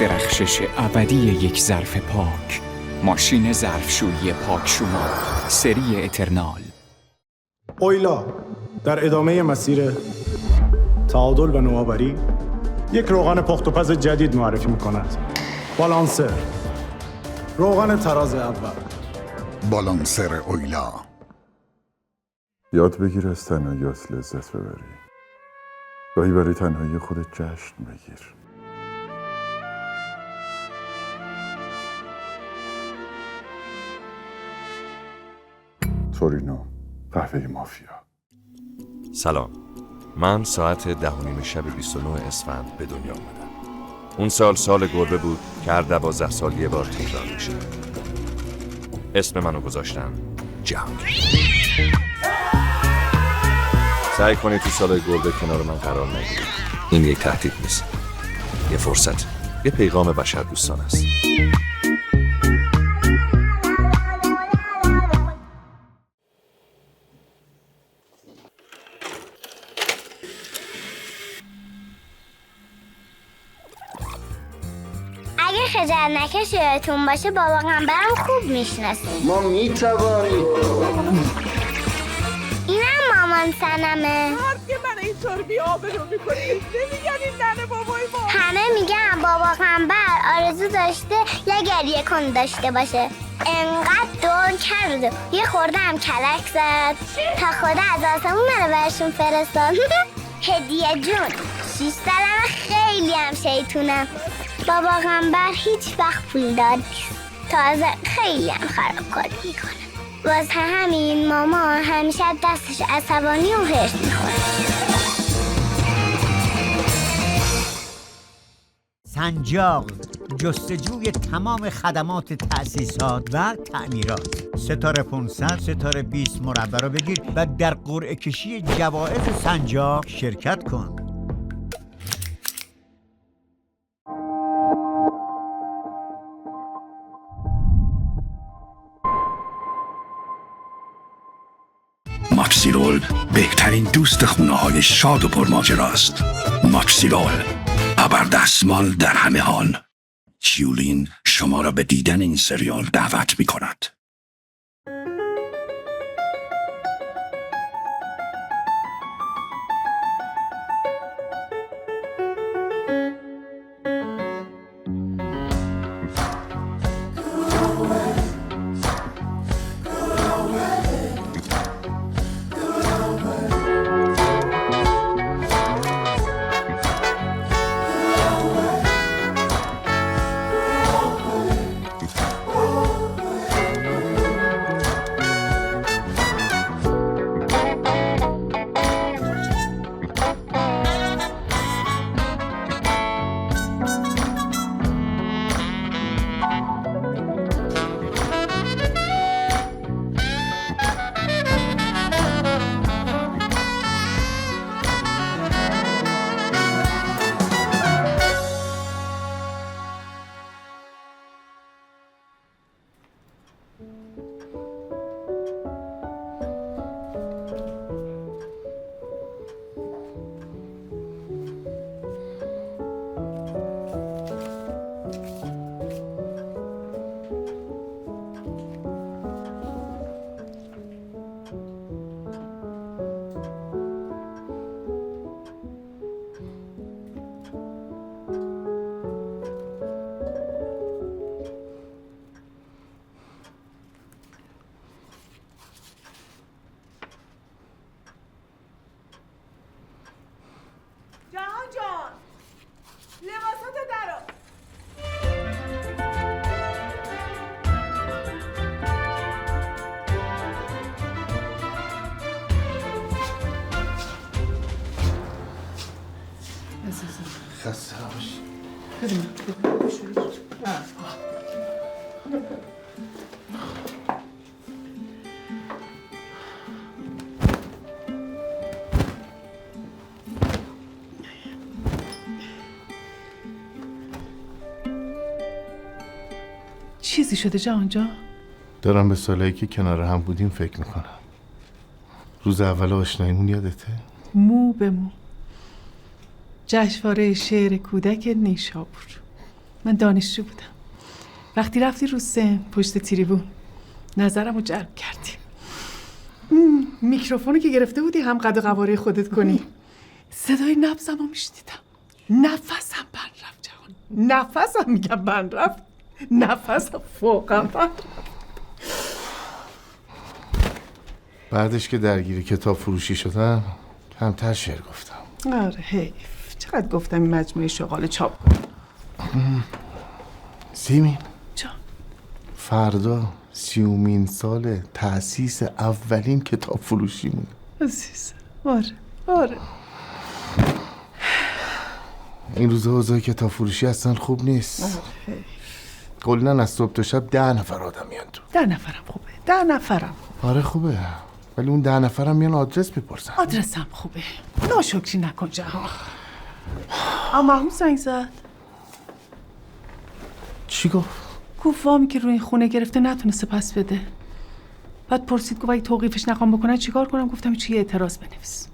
درخشش ابدی یک ظرف پاک. ماشین ظرفشویی پاک شما سری اترنال. اویلا در ادامه مسیر تعادل و نوآوری یک روغن پخت و پز جدید معرفی می‌کند. بالانسر، روغن تراز اول. بالانسر اویلا. یاد بگیر از تنهاییات لذت ببری. گاهی برای تنهایی خودت جشن بگیر. تورینو، قهوه مافیا. سلام، من ساعت 10:30 شب 29 اسفند به دنیا آمدم. اون سال گربه بود که هر 12 سال یه بار تکرار میشه. اسم منو گذاشتن جهانگیر. سعی کنید تو سال گربه کنار من قرار نگیرید. این یک تهدید نیست، یه فرصت، یه پیغام بشر دوستان است. اگه خجل نکش یادتون باشه بابا قنبرم خوب میشناسیم. ما میتوانیم. اینم مامان سنمه. که من اینطور بی‌آبرو میکنی نمیگن این ننه بابای ما. همه میگن بابا قنبر آرزو داشته یه گریه کن داشته باشه. انقدر دور کرد و یه خورده هم کلک زد تا خدا از آسمون منو برشون فرستاد. هدیه جون 6 سالم، خیلی هم شیطونم. بابا قنبر هیچ وقت پولدار نیست، تازه خیلی هم خرابکاری میکنه. واسه همین ماما همیشه دستش عصبانی و هرس میخوره. سنجاق، جستجوی تمام خدمات تأسیسات و تعمیرات. ستاره 500 ستاره 20 مربع رو بگیر و در قرعه کشی جوایز سنجاق شرکت کن. ماکسیرول بهترین دوست خونه‌های شاد و پرماجراست. ماکسیرول، ابردستمال در همه حال. جیولین شما را به دیدن این سریال دعوت می کند. جهان جان لباساتو درو. خسته باشی. چیزی شده جهان جان؟ دارم به سالایی که کنار هم بودیم فکر میکنم. روز اول آشناییمون یادته؟ مو به مو. جشنواره شعر کودک نیشابور. من دانشجو بودم. وقتی رفتی رو سن پشت تریبون نظرمو جلب کردی. میکروفونو که گرفته بودی هم قد و قواره خودت کنی، صدای نبضمو میشنیدم. نفسم بند رفت جهان. نفسم میگم بند رفت. نفسم فوقم بند رفت. بعدش که درگیر کتاب فروشی شدم کمتر شعر گفتم. آره حیف. چقدر گفتم این مجموعه شغال چاپ کنم. سیمین جان فردا 30مین سال تأسیس اولین کتاب فروشیمون. عزیز. آره این روزا اوضاع کتاب فروشی اصلا خوب نیست. کلاً از صبح تا شب 10 نفر آدم میان تو. 10 نفرم خوبه. 10 نفرم. آره خوبه، ولی اون 10 نفرم میان آدرس میپرسن. آدرسم خوبه. ناشکری نکن جهان. اما محمود زنگ زد. چی گفت؟ گفت وامی که روی این خونه گرفته نتونسته پس بده. بعد پرسید گفت اگه توقیفش نخوام بکنن چیکار کنم؟ گفتم چی اعتراض بنویس.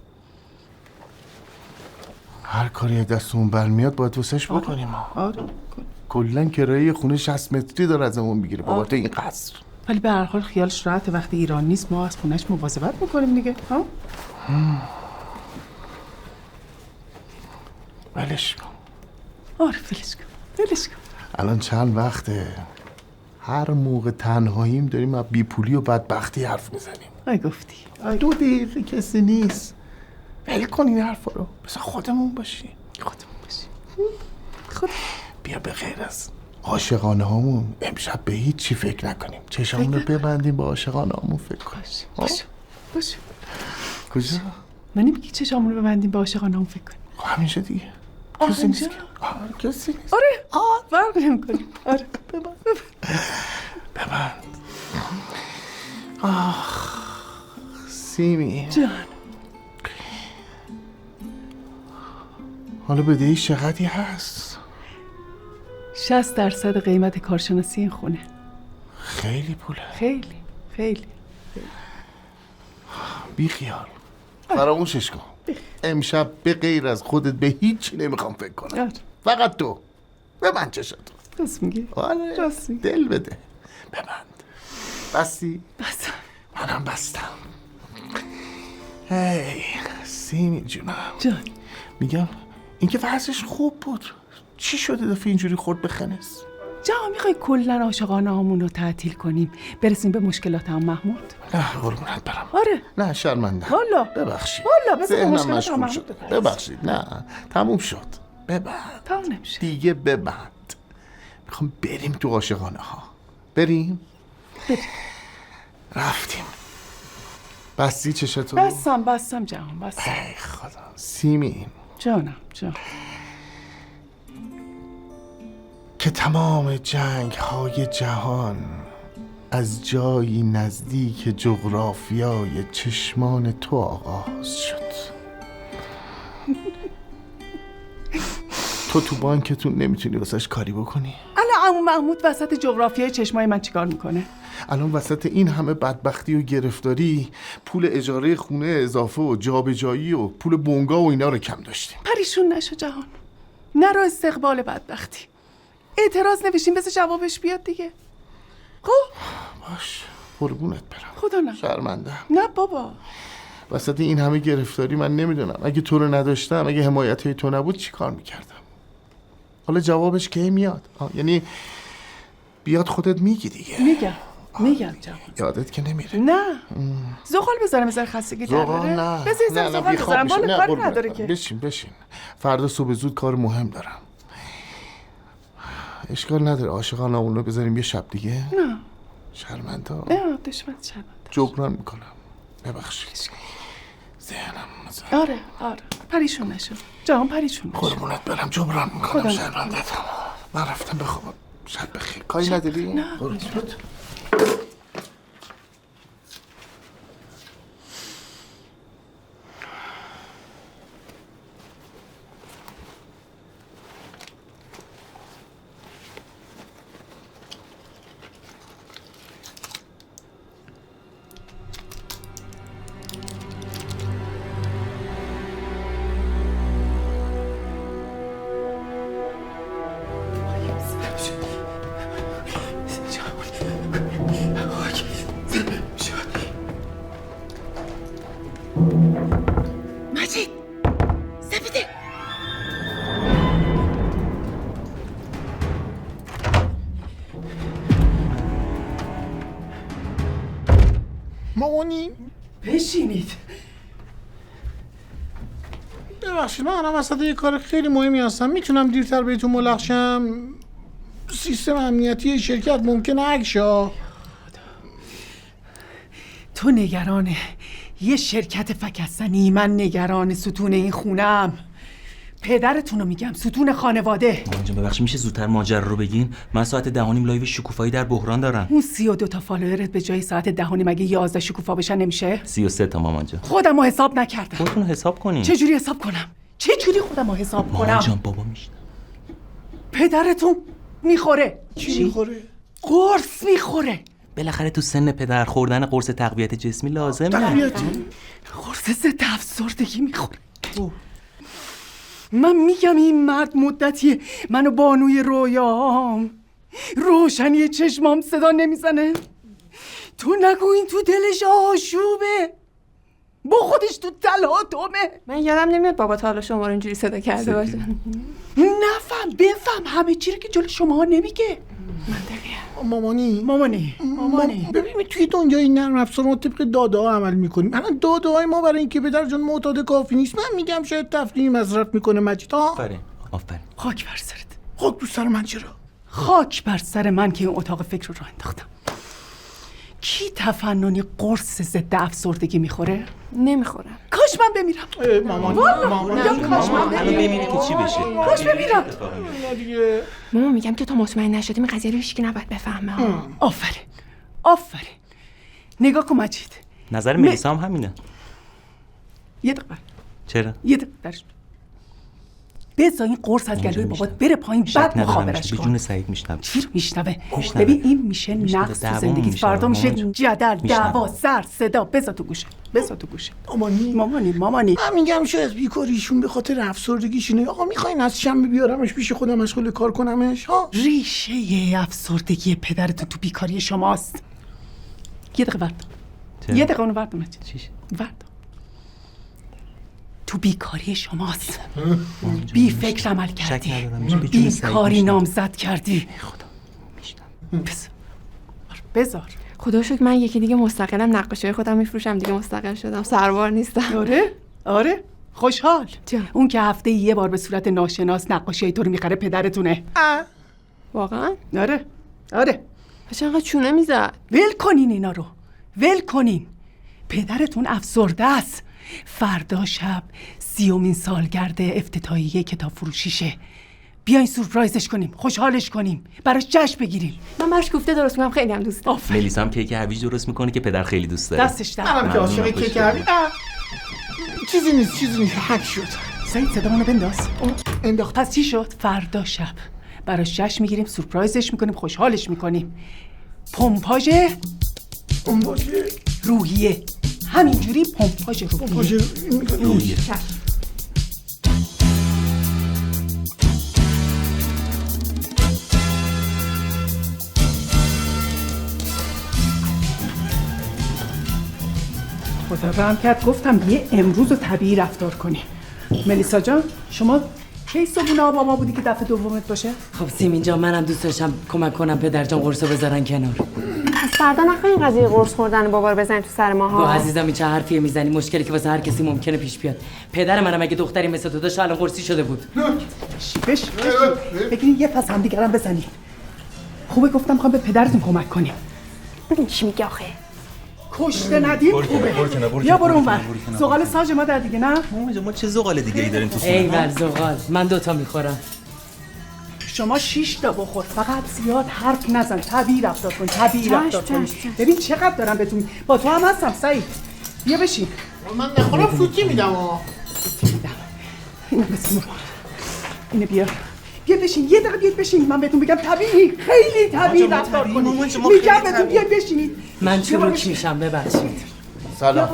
هر کاری دستمون برمیاد باید واسش بکنیم. آره. کلاً کرایه خونه 60 متری داره ازمون میگیره بابت این قصر. ولی به هر حال خیالش راحته وقتی ایران نیست ما از خونش مواظبت میکنیم دیگه. ها؟ ولش کن. آره ولش کن. الان چند وقته هر موقع تنهاییم داریم از بیپولی و بدبختی حرف میزنیم. آی گفتی. 2 دقیقه کسی نیست. ول کن این حرفا رو. بذار خودمون باشیم. خود بیا به غیر از عاشقانه هامون امشب به هیچ چی فکر نکنیم. چشمون رو ببندیم با عاشقانه هامون فکر کنیم. باشه. کجا؟ من نمیگی چشامون رو ببندیم با عاشقانه هم فکر کنیم. همینجا دیگه. کسی نیست. کسی نیست. آره. فرق نمی‌کنه. آره. ببند. سیمی جان. حالا بدهی چقدری هست؟ 60% قیمت کارشناسی این خونه. خیلی پوله. خیلی. بی خیال. فراموشش کن. امشب به غیر از خودت به هیچی نمیخوام فکر کنم. آره. فقط تو. ببند چشاتو. راست میگی؟ آره. راست میگی. دل بده. ببند. بستی؟ بستم. منم بستم. هی سیمی جونم. جان. میگم این که وضعش خوب بود. چی شده دفعه اینجوری خورد به خنس؟ جان میخوای کلن عاشقانه هامون رو تعطیل کنیم برسیم به مشکلات هم محمود؟ نه قربونت برم. آره. نه شرمنده. والا. ببخشید. والا بذار ذهنم مشکلات مشغول هم شد. ببخشید. نه تموم شد. ببند. تموم نمیشه. دیگه ببند. میخوام بریم تو عاشقانه ها. بریم. رفتیم. بستی چشتو؟ بستم جهان بستم. ای خدا. سیمین جان که تمام جنگ های جهان از جایی نزدیک جغرافیای چشمان تو آغاز شد. تو بانکتون نمیتونی واسش کاری بکنی؟ الان عمو محمود وسط جغرافیای چشمای من چیکار میکنه؟ الان وسط این همه بدبختی و گرفتاری پول اجاره خونه اضافه و جابجایی و پول بونگا و اینا رو کم داشتیم. پریشون نشو جهان. نرو استقبال بدبختی. اعتراض نوشیم بذار جوابش بیاد دیگه. خب باش قربونت برم. خدا نه. شرمنده. نه بابا. وسط این همه گرفتاری من نمیدونم اگه تو رو نداشتم، اگه حمایت های تو نبود چی کار میکردم؟ حالا جوابش کی میاد؟ یعنی بیاد خودت میگی دیگه. میگم جواب. یادت که نمیره. نه زغال بذارم خستگی در زغال بره. نه. بذار زغال بذارم بالا کاری نداره که. بشین فردا صبح زود کار مهم دارم. اشکال نداره عاشقانه اون رو بذاریم یه شب دیگه. نه شرمنده. نه دشمن شرمنده. جبران میکنم. ببخشید. ذهنم مزه. آره پریشون نشو جهان. پریشون نشو. قربونت برم جبران میکنم. شرمنده. من رفتم بخوابم. شب بخیر. کاری نداری؟ نه بشینید. ببخشید من الان وسط یه کار خیلی مهمی هستم. میتونم دیرتر بهتون ملحق شم؟ سیستم امنیتی شرکت ممکنه هک شه. تو نگران یه شرکت فکستنی، من نگران ستون این خونم. پدرتونو میگم، ستون خانواده. مامان جان ببخشید میشه زودتر ماجرا رو بگین؟ من ساعت 10:30 لایو شکوفایی در بحران دارم. اون 32 تا فالوورت به جای ساعت 10:30 مگه 11 شکوفا بشن نمیشه؟ 33 تا مامان جان. خودمو حساب نکردم. خودتون حساب کنین. چه جوری حساب کنم؟ چه جوری خودمو حساب کنم؟ مامان جان بابا میشنم. پدرتون میخوره. چی میخوره؟ قرص میخوره. بالاخره تو سن پدر خوردن قرص تقویت جسمی لازمه. قرص ضد افسردگی میخوره. من میگم این مرد مدتیه منو بانوی رویام، روشنی چشمام صدا نمیزنه. تو نگو این تو دلش آشوبه، با خودش تو تلاطمه. من یادم نمیاد بابا تا حالا شما رو اینجوری صدا کرده باشه. نفهم بفهم همه چی رو که جلو شما نمیگه. مامانی ببینید توی دنیای نرم افزار ما طبق داده ها عمل میکنیم. الان داده های ما برای اینکه پدر جان معتاد کافی نیست. من میگم شاید تفریحی مصرف میکنه مجید. آفرین. خاک بر سرت. خاک بر سر من چرا؟ خاک بر سر من که این اتاق فکر رو انداختم. کی تفننی قرص ضد افسردگی میخوره؟ نمیخورم. کاش من بمیرم. مامان کاش من بمیری که چی بشه؟ کاش بمیرم. مامان میگم که تا مطمئن نشدیم این قضیه رو هیچکی نباید بفهمه. آفرین. نگاه کن مجید. نظر ملیسا هم همینه. یه دقیقه. چرا؟ یه دقیقه درش بذار این قرص از گلوی بابات بره پایین، بعد مخابرش کن. کن. به جون سعید میشنوه. چی رو میشنوه؟ ببین این میشه نقص تو زندگی، فردا میشه جدل، دعوا، سر صدا. بذار تو گوشه. مامانی من میگم شاید بیکاریشون به خاطر افسردگیشونه. آقا میخواین از شنبه بیارمش پیش خودم مشغول کار کنمش؟ ها ریشه افسردگی پدرت تو بیکاری شماست. یه دقیقه اونو وردم. چیش؟ تو بیکاری شماست. بی فکر عمل کردی، بیکاری نامزد کردی. بذار. خدا شکر من یکی دیگه مستقلم، نقاشی خودم میفروشم دیگه، مستقل شدم، سروار نیستم. آره خوشحال. جان. اون که هفته یه بار به صورت ناشناس نقاشی تو رو میخره پدرتونه. واقعا؟ آره. پس انقدر چونه میزد. ول کنین اینا رو، ول کنین. پدرتون افسرده است. فردا شب 30مین سالگرد افتتاحیه کتاب فروشیشه. بیاین سورپرایزش کنیم، خوشحالش کنیم، براش جشن بگیریم. من براش کوفته درست میکنم، خیلی هم دوست دارم. ملیسا هم کیک هویج درست میکنه که پدر خیلی دوست داره. دستش در. منم که عاشق کیک هویج. چیزی نیست حک شد. سعید صدامونو بنداز. انداخت. پس چی شد؟ فردا شب براش جشن میگیریم، سورپرایزش میکنیم، خوشحالش میکنیم. پمپاژ روحیه. همینجوری پمپاژ روحیه. خدا رحم کرد گفتم یه امروز رو طبیعی رفتار کنی. ملیسا جان شما کی صبحونه آب ما بودی که دفعه دومت باشه؟ خب سیمین جان منم دوست داشتم کمک کنم پدر جان قرصو بذارن کنار. پس فردا نخواین قضیه قرص خوردن بابا رو بزنید تو سر ماها. با عزیزم این چه حرفیه میزنی؟ مشکلی که واسه هر کسی ممکنه پیش بیاد. پدر منم اگه دختری مثل تو داشت الان قرصی شده بود. بش بگین یه پس هم دیگرم بزنید. خوبه گفتم میخوام به پدرتون کمک کنیم. ببین چی میگه آخه. کشته ندیم خوبه. بیا برو اونور. زغال ساج ما در دیگه نه؟ ما چه زغال دیگه ای داریم تو خونه؟ ایول زغال. من 2 میخورم. شما 6 تا بخور، فقط زیاد حرف نزن، طبیعی رفتار کن، ببین چقدر دارم بهتون. با تو هم هستم سعید. بیا بشین. من نخورم فوتی میدم. اینو بسیم. اینو بیا بشین. یه دقیقه بیاید بشین. من بهتون بگم طبیعی، خیلی طبیعی رفتار کنید. میگم بهتون بیاید بشینید. من چروک میشم ببخشید. سلام.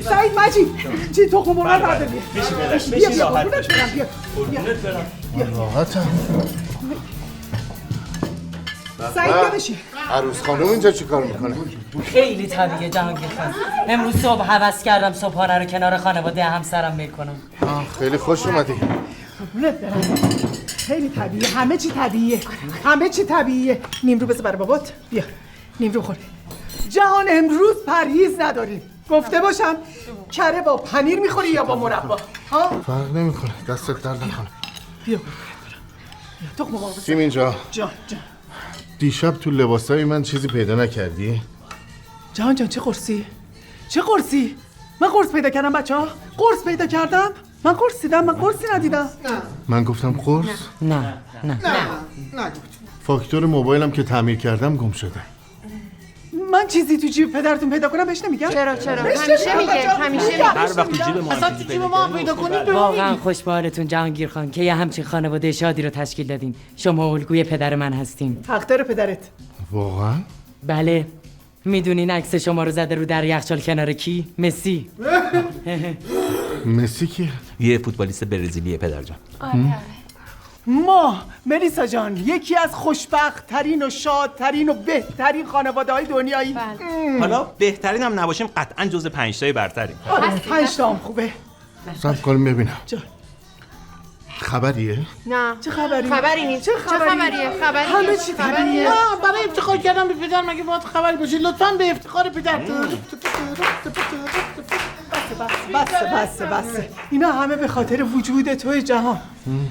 سعید مجید چی تخم مرغ بردار بیا راحتم. سعید بیا بشین. عروس خانم اینجا چی کار میکنه؟ خیلی طبیعیه جهانگیر خان. امروز صبح هوس کردم صبحانه رو کنار خانواده همسرم میکنم. خیلی خوش اومدی. خیلی طبیعیه، همه چی طبیعیه، همه چی طبیعیه. نیمرو بذار برای بابات. بیا نیمرو خوره. جهان امروز پرهیز نداریم. گفته باشم کره با پنیر میخوری یا با مربا؟ ها؟ فرق نمیکنه، دستت درد نکنه. بیا تخم مرغ. سیمین جان دیشب تو لباسای من چیزی پیدا نکردی؟ جهان جان چه قرصی؟ چه قرصی؟ من قرص پیدا کردم بچه‌ها؟ قرص پیدا کردم؟ من قرص دیدم؟ من قرصی ندیدم. من گفتم قرص؟ نه فاکتور موبایلم که تعمیر کردم گم شده. من چیزی تو جیب پدرتون پیدا کنم بهش نمیگم؟ چرا همیشه میگه هر وقت تو جیب ما اصلا تو جیب ما پیدا کنید به واقعا خوش به حالتون جهانگیر خان که یه همچین خانواده شادی رو تشکیل دادین. شما الگوی پدر من هستین. حق داره پدرت. واقعا؟ بله میدونین عکس شما رو زده رو در یخچال کنار کی؟ مسی. مسی کیه؟ یه فوتبالیست برزیلیه پدر جان. ما ملیسا جان یکی از خوشبخت ترین و شادترین و بهترین خانواده های دنیایی. حالا بهترین هم نباشیم قطعا جز 5 تای برتریم. 5 تا هم خوبه. صبر کن ببینم. جان خبریه؟ نه چه خبری؟ خبری نیست. چه خبریه؟ خبری همه چی طبیعیه. نه برای افتخار کردن به پدر مگه باید خبری باشه؟ لطفاً به افتخار پدر. بس اینا همه به خاطر وجود توی جهان.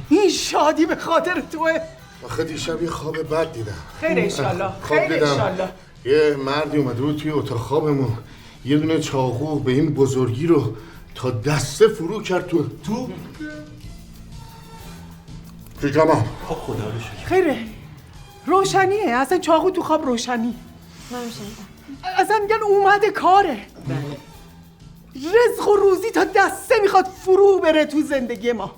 این شادی به خاطر توه. آخه دیشب یه خواب بد دیدم. خیر انشالله. خواب دیدم یه مردی اومده بود توی اتاق خوابمون، یه دونه چاقو به این بزرگی رو تا دسته فرو کرد تو پیجاما. خب خدا رو شکر. خیره روشنیه، اصلا چاقو تو خواب روشنی. اصلا میگن اومده کاره. رزق و روزی تا دسته میخواد فرو بره تو زندگی ما.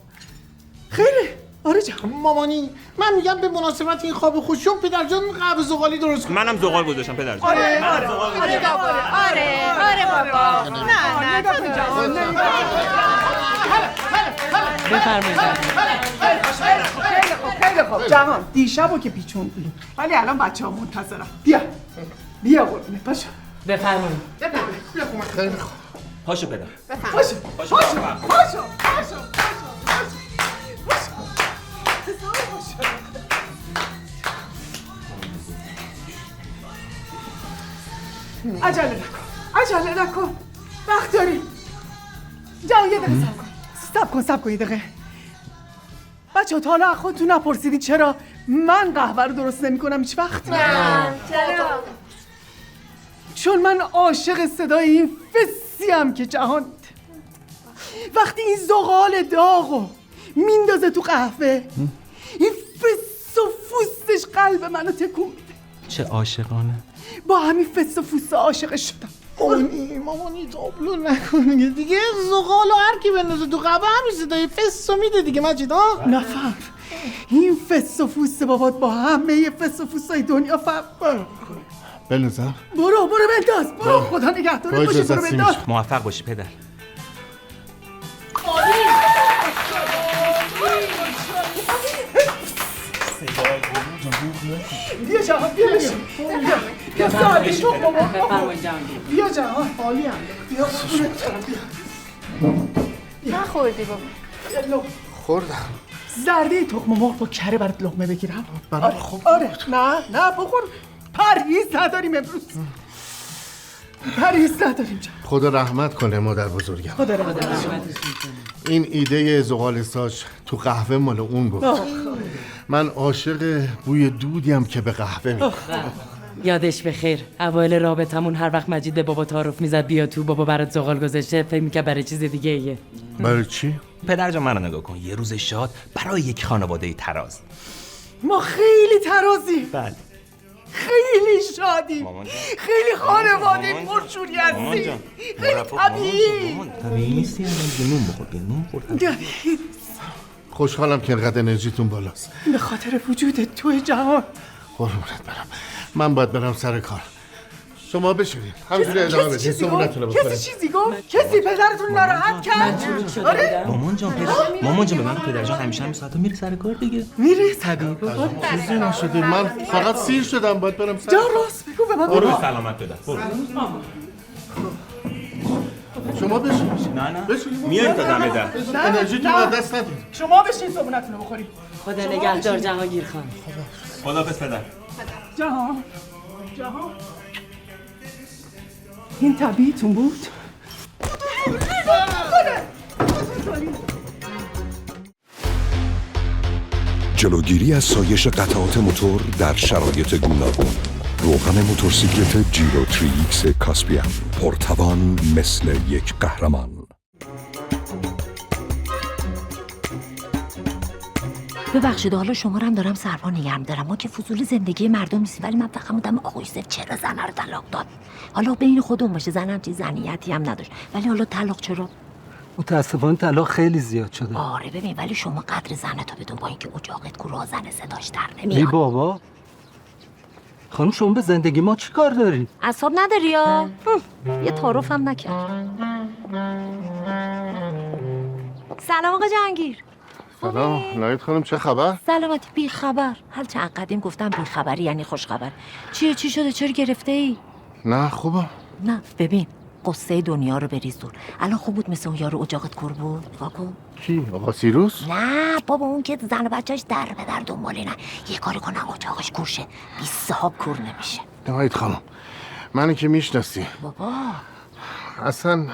خیره آره جان. مامانی من میگم به مناسبت این خواب خوشم پدر جان قهوه زغالی درست کن. منم زغال گذاشتم پدر جان. آره بابا. نه بفرمایید. خیلی خوب جهان دیشبو که پیچوندی ولی الان بچه‌ها منتظرم. بیا قربونت پاشو. بفرمایید. خیلی خوب. پاشو پدر. پاشو. عجله نکن. وقت داریم. جان یه دقیقه صبر کن یه دقیقه. بچه‌ها تا حالا خودتون نپرسیدید چرا من قهوه رو درست نمی‌کنم هیچ وقت؟ نه چرا؟ چون من عاشق صدای این فسیم که جهان وقتی این زغال داغو میندازه تو قهوه این فس و فوستش قلب منو تکون میده. چه عاشقانه. با همین فس و فوست عاشقش شدم. مامانی تابلو نکن دیگه. زغال و هر کی بندازه تو قهوه همین صدای فسو میده دیگه مجید ها. نفهم این فس و فوست بابات با همه فس و فوستای دنیا فرق داره. بنوزم. برو بنداز. برو خدا نگهدارت باشه. برو بنداز. موفق باشی پدر. بیا جهان بیا سالی تو بیا جهان عالی هم بیا نخوردی بابا. خوردم. زرده تخم مرغ با کره برات لقمه بگیرم. آره. نه بخور. پرهیز نداریم امروز. خدا رحمت کنه مادر بزرگم. خدا رحمت. این ایده زغال ساج تو قهوه مال اون بود. من عاشق بوی دودیم که به قهوه میکنه. یادش بخیر اوایل رابطمون هر وقت مجید به بابا تعارف میزد بیا تو بابا برات زغال گذاشته فکر می‌کرد برای چیز دیگه ایه. برای چی؟ پدر جان منو نگاه کن. یه روز شاد برای یک خانواده تراز. ما خیلی ترازیم. بله. خیلی شادیم. خیلی خانواده پرشوری هستیم. خیلی طبیعی نیستی نون بخور. خوشحالم که انقدر انرژیتون بالاست. به خاطر وجود توی جهان. قربونت برم. من باید برم سر کار. شما بشینید. همینجوری ادامه بدید. کسی چیزی گفت؟ کسی پدرتون ناراحت کرد؟ آره؟ مامان جان به من پدر جان همیشه همین ساعتا میره سر کار دیگه. میره طبیعی. چیزی نشده. من فقط سیر شدم باید برم سر کار. راست بگو به من. برو سلامت پدر. برو. شما بشینید. نه میایم تا دم در. انرژیتون از دست ندید. شما بشین صبحونتون رو بخورید. خدا نگهدار جهانگیر خان. خداحافظ پدر. جهان این طبیعیتون بود؟ جلوگیری از سایش قطعات موتور در شرایط گوناگون. روغن موتورسیکلت جیرو 3X کاسپیان، پرتوان مثل یک قهرمان. ببخشید حالا شما رو هم دارم سرپا نگرم دارم. ما که فضول زندگی مردم نیستیم، ولی من فقط بودم آقای یوسف چرا زن رو طلاق داد. حالا بین خودمون باشه، زنم چیز زنیتی هم نداشت، ولی حالا طلاق چرا؟ متاسفانه طلاق خیلی زیاد شده. آره ببین، ولی شما قدر زنتو بدون، با اینکه اجاقت گروه زن صداش در نمیاد. ای بابا خانم شما به زندگی ما چی کار داری؟ اعصاب نداری یا؟ یه تعارف هم نکرد. سلام آقا جهانگیر. سلام ناهید خانم، چه خبر؟ سلامتی. بی خبر. هر چند قدیم گفتم بی خبری یعنی خوش خبر. چی شده؟ چرا گرفته ای؟ نه خوبه. نه ببین، قصه دنیا رو بریز دور. الان خوب بود مثل اون یارو اجاقت کور بود. واکن. کی؟ آقا سیروس؟ نه بابا، اون که زن و بچه‌اش در به در دنباله نه. یه کاری کنم اجاقش کور شه، بی صاحب کور نمیشه. ناهید خانم منو که میشناسی. بابا اصلا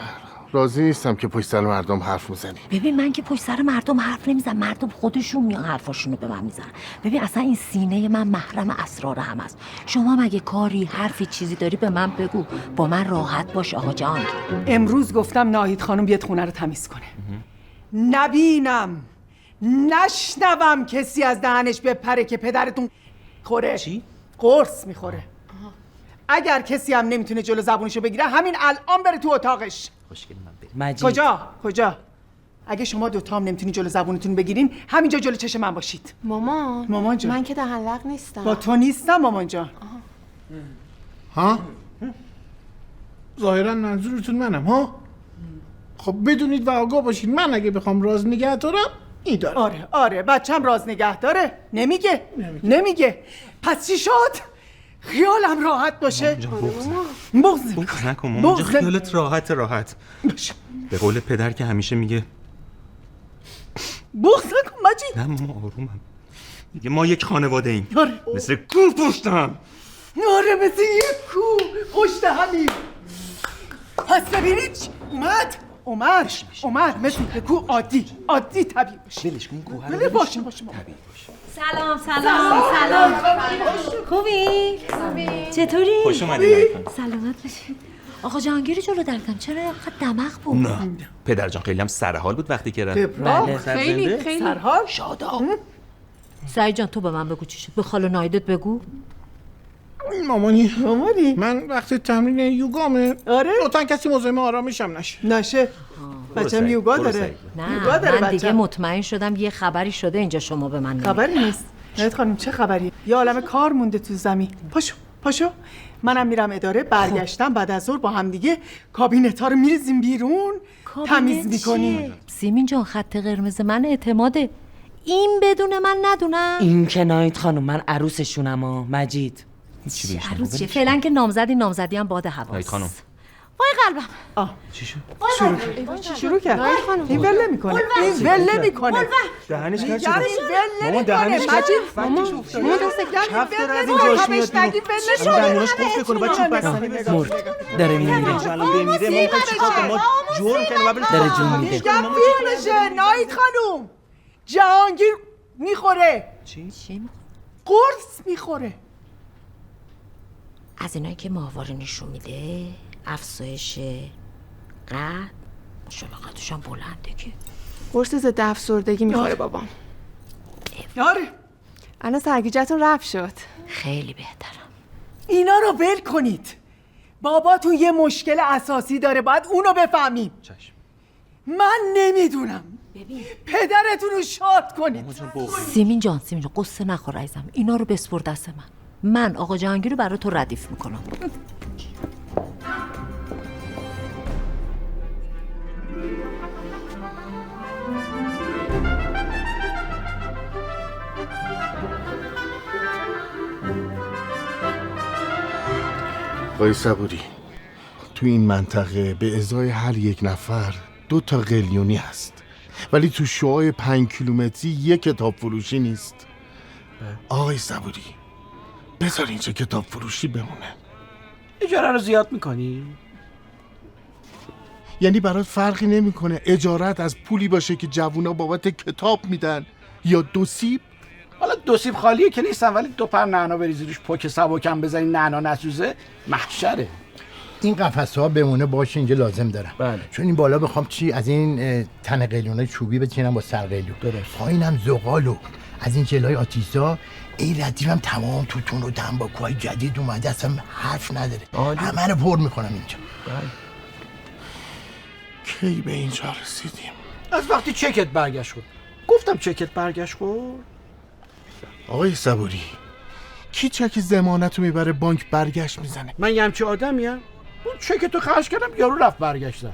راضی نیستم که پشت سر مردم حرف میزنی. ببین من که پشت سر مردم حرف نمیزنم، مردم خودشون میان حرفاشونو به من میزنن. ببین اصلا این سینه من محرم اسرار هم است. شما مگه کاری حرفی چیزی داری به من بگو، با من راحت باش آقا جهانگیر. امروز گفتم ناهید خانم بیاد خونه رو تمیز کنه. نبینم نشنوم کسی از دهنش بپره که پدرتون خوره. چی؟ قرص میخوره. اگر کسی هم نمیتونه جلو زبونشو بگیره، همین الان بره تو اتاقش. خوشگل من بریم. مجید. کجا؟ اگه شما دوتا هم نمیتونی جلو زبونتون بگیرین، همینجا جلو چشم من باشید. مامان جان، من که دهن‌لق نیستم. با تو نیستم مامان جان. ها؟ ظاهرا منظورتون منم ها؟ خب بدونید و آگاه باشید، من اگه بخوام راز نگه دارم این دارم. آره بچم راز نگه داره. نمیگه. پس چی شد؟ خیالم راحت باشه. بغض نکن مامان جان، خیالت راحت. به قول پدر که همیشه میگه بغض نکن مجید. نه ماما آرومم. میگه ما یک خانواده ایم. آره. مثل کو پشت هم. آره مثل یک کو پشت همین. پس ببینید اومد مثل کو عادی طبیعی باشه. بلش کن کوه بله باشه طبیعی باشه. سلام. خوبی؟ چطوری؟ خوش اومدید. سلامت باشی. آقا جهانگیر جلو دردم چرا اینقدر دماغ بود؟ نه پدر جان خیلی هم سرحال بود وقتی که رفت. بله خیلی سرحال شاداب. سعید جان تو به من بگو چی شد؟ به خاله نایدت بگو. مامانی من وقتی تمرین یوگامه. آره لطفاً کسی مزاحم آرامشم نشه. بچه‌م یوگا داره. نه من دیگه مطمئن شدم یه خبری شده اینجا، شما به من نمیگی. خبری نیست. نهید خانم چه خبریه؟ یه عالمه کار مونده تو زمین. پاشو منم میرم اداره. برگشتم بعد از ظهر با هم دیگه کابینت‌ها رو میریزیم بیرون، تمیز میکنیم. سیمین جان خط قرمز من اعتماده. این بدون من ندونم. این که ناهید خانم من عروسشونم مجید. چی بهش عروس چیه؟ فعلا که نامزدی هم باد هواست. ناهید خانم وای قلبم. چی شد؟ شروع کرد. این ول نمیکنه. دهنش کرد. مامان دهنش کرد. مامان دست هفت داره از اینجاش میاد بیرون. دهنش قفل کنه بعد چوب بستنی مرد داره میمیره. الان بمیره ما میخوایم چیکار کنیم؟ ما جرم کردیم قبل داره جون میده. میگم فیلمشه ناهید خانوم. جهانگیر میخوره. چی؟ قرص میخوره. از اینایی که ماهواره نشون میده افزایش قد ماشاءالله قدش هم بلنده که قرص ضد افسردگی میخوره بابام. آره الان سرگیجه‌تون رفع شد. خیلی بهترم. اینا رو ول کنید. باباتون یه مشکل اساسی داره، باید اونو بفهمیم. من نمیدونم. پدرتون رو شاد کنید. سیمین جان قصه نخور عزیزم. اینا رو بسپر دست من آقا جهانگیر رو برای تو ردیف میکنم. آقای صبوری تو این منطقه به ازای هر یک نفر 2 قلیونی هست. ولی تو شوهای 5 کیلومتری یه کتاب فروشی نیست. آقای صبوری بذار اینجا کتاب فروشی بمونه. اجاره رو زیاد میکنی؟ یعنی برات فرقی نمیکنه اجارت از پولی باشه که جوونا بابت کتاب میدن یا 2 سیب؟ حالا 2 سیب خالیه که نیستن، ولی 2 پر نعنا بریزی روش پک سبکم بزنی نعنا نسوزه محشره. این قفسه ها بمونه باشه اینجا لازم دارم. بله. چون این بالا بخوام چی از این تن قلیونای چوبی بچینم با سر قلیون. درست. پایینم زغالو از این جلای آتیشا. این ردیفم تمام توتون و تنباکوهای جدید اومده، اصلا حرف نداره. همه رو پر میکنم اینجا. بله. کی به اینجا رسیدیم؟ از وقتی چکت برگشت خورد. گفتم چکت برگشت خورد. آقای صبوری کی چک ضمانت رو میبره بانک برگشت میزنه؟ من یه همچه آدمیم؟ اون چکتو خرج کردم یارو رفت برگشتن.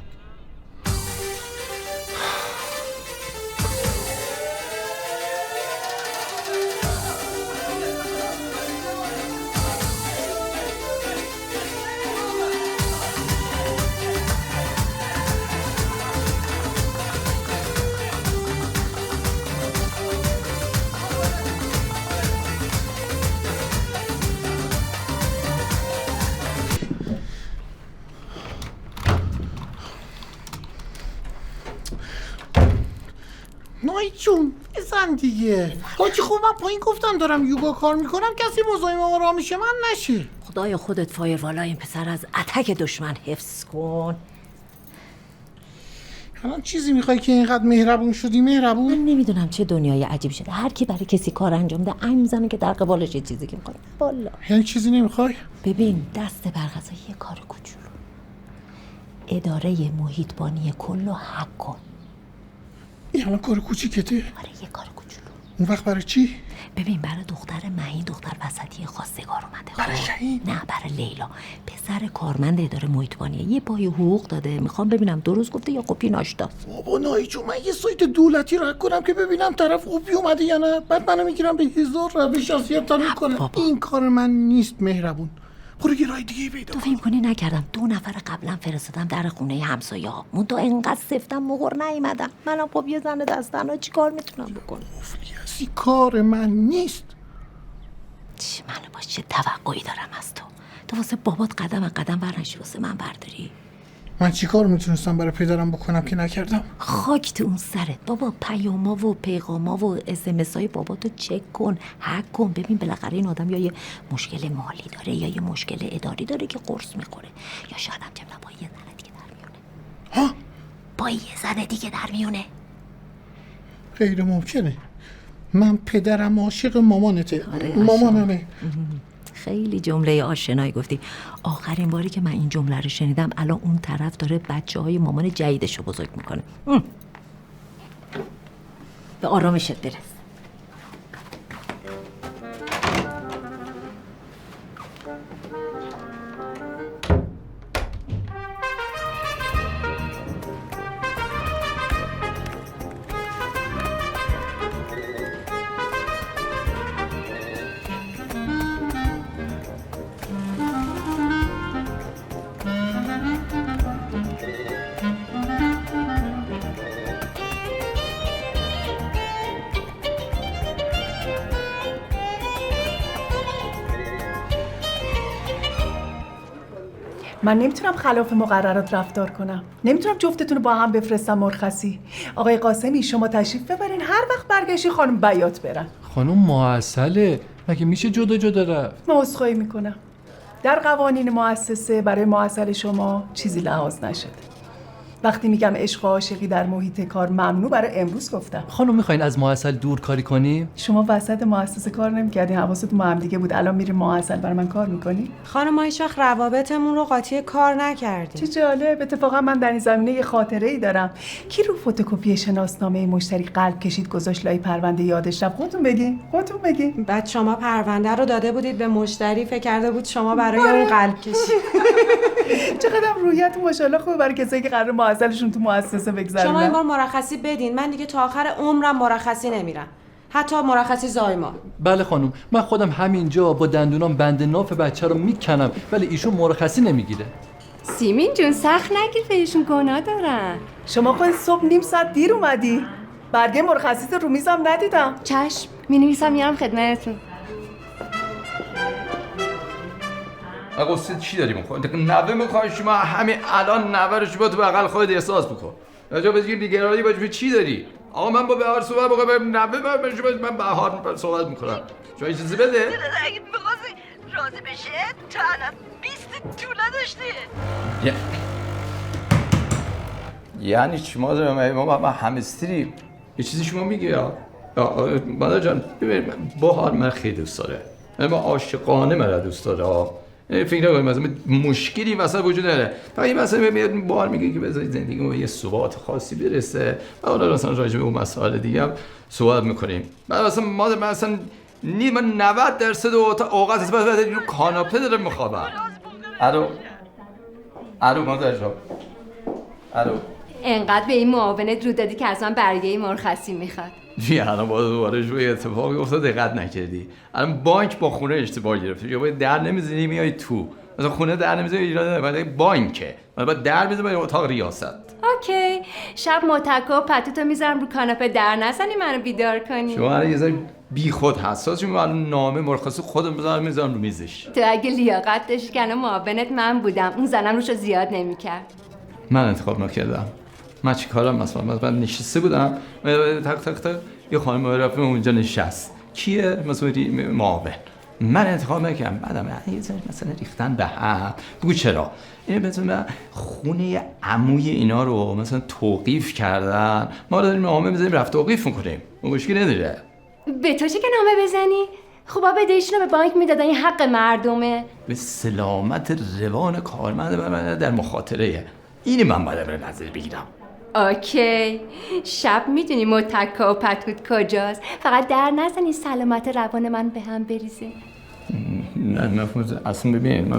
نای جون بزن دیگه. حاجی خوب من پایین گفتم دارم یوگا کار میکنم، کسی مزاحم ما را میشه من نشه. خدای خودت فایروالا این پسر از اتک دشمن حفظ کن. الان چیزی میخوای که اینقدر مهربون شدی؟ مهربون؟ من نمیدونم چه دنیای عجیب شده، هر کی برای کسی کار انجام ده عین میزنه که در قبالش یه چیزی که میخواد. والا یعنی چیزی نمیخوای؟ ببین دست برغذا یه کار کوچولو، اداره محیطبانی کلو حق کن. این الان کار کوچیکته؟ آره یه کار کوچولو. اون وقت برای چی؟ ببین برای دختر مهین، دختر وسطی خواستگار اومده. برای شهین؟ نه برای لیلا، پسر کارمند اداره محیطبانیه، یه پای حقوق داده. میخوام ببینم درست گفته یا قپی ناشتاست. بابا نایی جون من یه سایت دولتی رو کنم که ببینم طرف قپی اومده یا نه، بعد منو میگیرم به 1000 روش اذیت میکنم. این کار من نیست مهربون. برو یه راه دیگه پیدا تو فکر کنی نکردم 2 نفر قبلا فرستادم در خونه همسایه‌ها، منتها انقدر سفتم مغر نیومدن. منم خب یه زن دستنا چیکار میتونم بکنم؟ مفلیسی کار من نیست. چی منو باش چه توقعی دارم از تو واسه بابات قدم قدم برنشی واسه من برداری. من چیکار میتونستم برای پدرم بکنم که نکردم؟ خاک تو اون سرت بابا. پیاما و پیغاما و SMS های باباتو چک کن، هک کن، ببین بالاخره این آدم یا یه مشکل مالی داره یا یه مشکل اداری داره که قرص میخوره، یا شاید هم با یه زن دیگه در میونه. ها؟ با یه زن دیگه در میونه. غیر ممکنه. من پدرم عاشق مامانته. آره مامانمه. خیلی جمله آشنایی گفتی. آخرین باری که من این جمله رو شنیدم الان اون طرف داره بچه‌های مامان جدیدش رو بزرگ میکنه. به آرامشت برس. من نمیتونم خلاف مقررات رفتار کنم. نمیتونم جفتتون رو با هم بفرستم مرخصی. آقای قاسمی شما تشریف ببرین، هر وقت برگشتی خانم بیات برن. خانم معسله، مگه میشه جدا جدا رفت؟ من عذرخواهی میکنم. در قوانین مؤسسه برای معسل شما چیزی لحاظ نشده. وقتی میگم عشق و عاشقی در محیط کار ممنوع، برای امروز گفتم. خانم میخواین از معسل دور کاری کنیم؟ شما وسط مؤسسه کار نمی‌کردین، حواستون با هم دیگه بود. الان میری معسل برای من کار میکنی؟ خانم ما هیچ وقت روابطمون رو قاطی کار نکردیم. چه جالب. اتفاقا من در این زمینه یه خاطره‌ای دارم. کی رو فتوکپی شناسنامه مشتری قلب کشید گذاشت لای پرونده یادش رفت؟ خودتون بگین. بعد شما پرونده رو داده بودید به مشتری، فکر کرده بود شما برای اون قلب کشید. چقدر روحیتون ماشاءالله خوبه برای کسایی که قرار معسلشون تو مؤسسه بگذرونن. شما این بار مرخصی بدین، من دیگه تا آخر عمرم مرخصی نمیرم، حتی مرخصی زایمان. بله خانم، من خودم همینجا با دندونام بند ناف بچه رو میکنم، ولی ایشون مرخصی نمیگیره. سیمین جون سخت نگیر، بهشون گناه دارن. شما خود صبح نیم ساعت دیر اومدی. برگه مرخصیت رو میزم ندیدم. چشم مینویسم میارم خدمتتون. آقا چی داری میخواد؟ نوه میخوای شما همین الان نوه رو شما تو بغل خودت احساس بکن. راجع به دیگرانی باشه چی داری؟ آقا من با بهار صحبت میکنم، نوه من بهار صحبت میکنم. شما اجازه بده؟ اگه میخواستی راضی بشه تا الان 20 طوله داشتی. یعنی چی ما همستریم؟ یه چیزی شما میگی یا؟ مادر جان ببین بهار من خیلی دوست داره. من عاشقانه من دوست داره. فکر نکنم مثلا مشکلی واسه وجود داره. فقط مثلا بهار میگه که بذارید زندگی ما یه ثبات خاصی برسه. حالا مثلا راجع به اون مسائل دیگه هم صحبت میکنیم. بعد مثلا مادر من اصلا 90% اوقات است رو کاناپه داره میخوابم. الو مادر جان. الو. انقدر به این معاونت رو دادی که از من برگه مرخصی میخواد. الان با دوباره شوی اتفاقی افتاد دقت نکردی. الان بانک با خونه اشتباه گرفته. یا باید در نمیزنی میای تو. مثلا خونه در نمیزنی ایراد باید بانکه. باید در بزنی اتاق ریاست. اوکی. شب متکا و پتوتو میذارم رو کاناپه در نزنی منو بیدار کنی. شما الان یه ذره بیخود حساس شما الان نامه مرخصی خودم میذارم رو میزش. تو اگه لیاقت داشتی که معاونت من بودم اون زنم روشو زیاد نمیکرد. من انتخاب نکردم. من چی کارم مثلا من نشسته بودم تق یه خانم رفته اونجا نشست. کیه؟ مثلا معاون. من انتخاب نکردم. بعدم یه ذره مثلا ریختن به هم. بگو چرا؟ این مثلا خونه عموی اینا رو مثلا توقیف کردن. ما داریم نامه میذاریم رفت توقیف میکنیم. مشکلی نداره. به تو چه که نامه بزنی؟ خوبا بدهیشونو به بانک میدادن، این حق مردمه. به سلامت روان کارمند من در مخاطره. اینی من باید برای نظر بگیرم. اوکی. شب میدونی متکا و پتوت کجاست؟ فقط در نزنی سلامت روان من به هم بریزه. نه اصلا ببین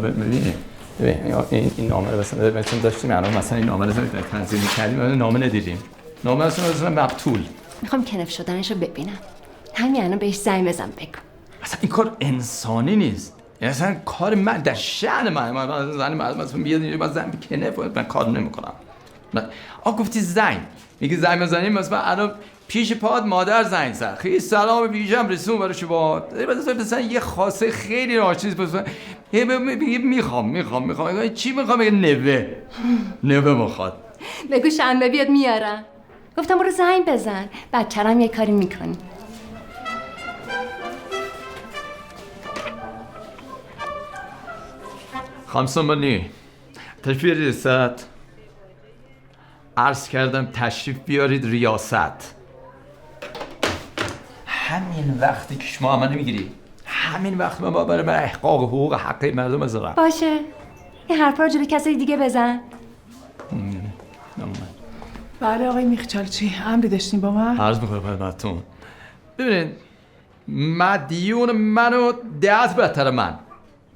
این نامه رو مثلا داشتیم الان مثلا این نامه رو تنظیم کردیم نامه ندیدیم. نامه اصلا مقتول. میخوام کنف شدنشو ببینم. همین الان بهش زنگ بزن بگو. اصلا این کار انسانی نیست. اصلا کار من در شأن من زن مثلا بیاد اینجا زن کنف من کار نمیکنم. گفتی زنگ میگه زنگ بزنیم مثلا الان پیش پاد مادر زنگ زد خیلی سلام ویژم رسون برای شما مثلا یه خاصه خیلی ناچیز مثلا میخوام چی میخوام میگه نوه میخواد. بگو شنبه بیاد میارم. گفتم برو زنگ بزن بچه‌رم یه کاری میکنی. خمسان بانی تشریف ریاست. عرض کردم تشریف بیارید ریاست. همین وقتی که شما من نمیگیری همین وقت من برای احقاق حقوق حقی مردم بذارم. باشه این حرفا رو جلوی کسی دیگه بزن. بله آقای میخچالچی امری داشتین با من؟ عرض میکنم خدمتتون. ببینید مدیون منو 10 بدتر من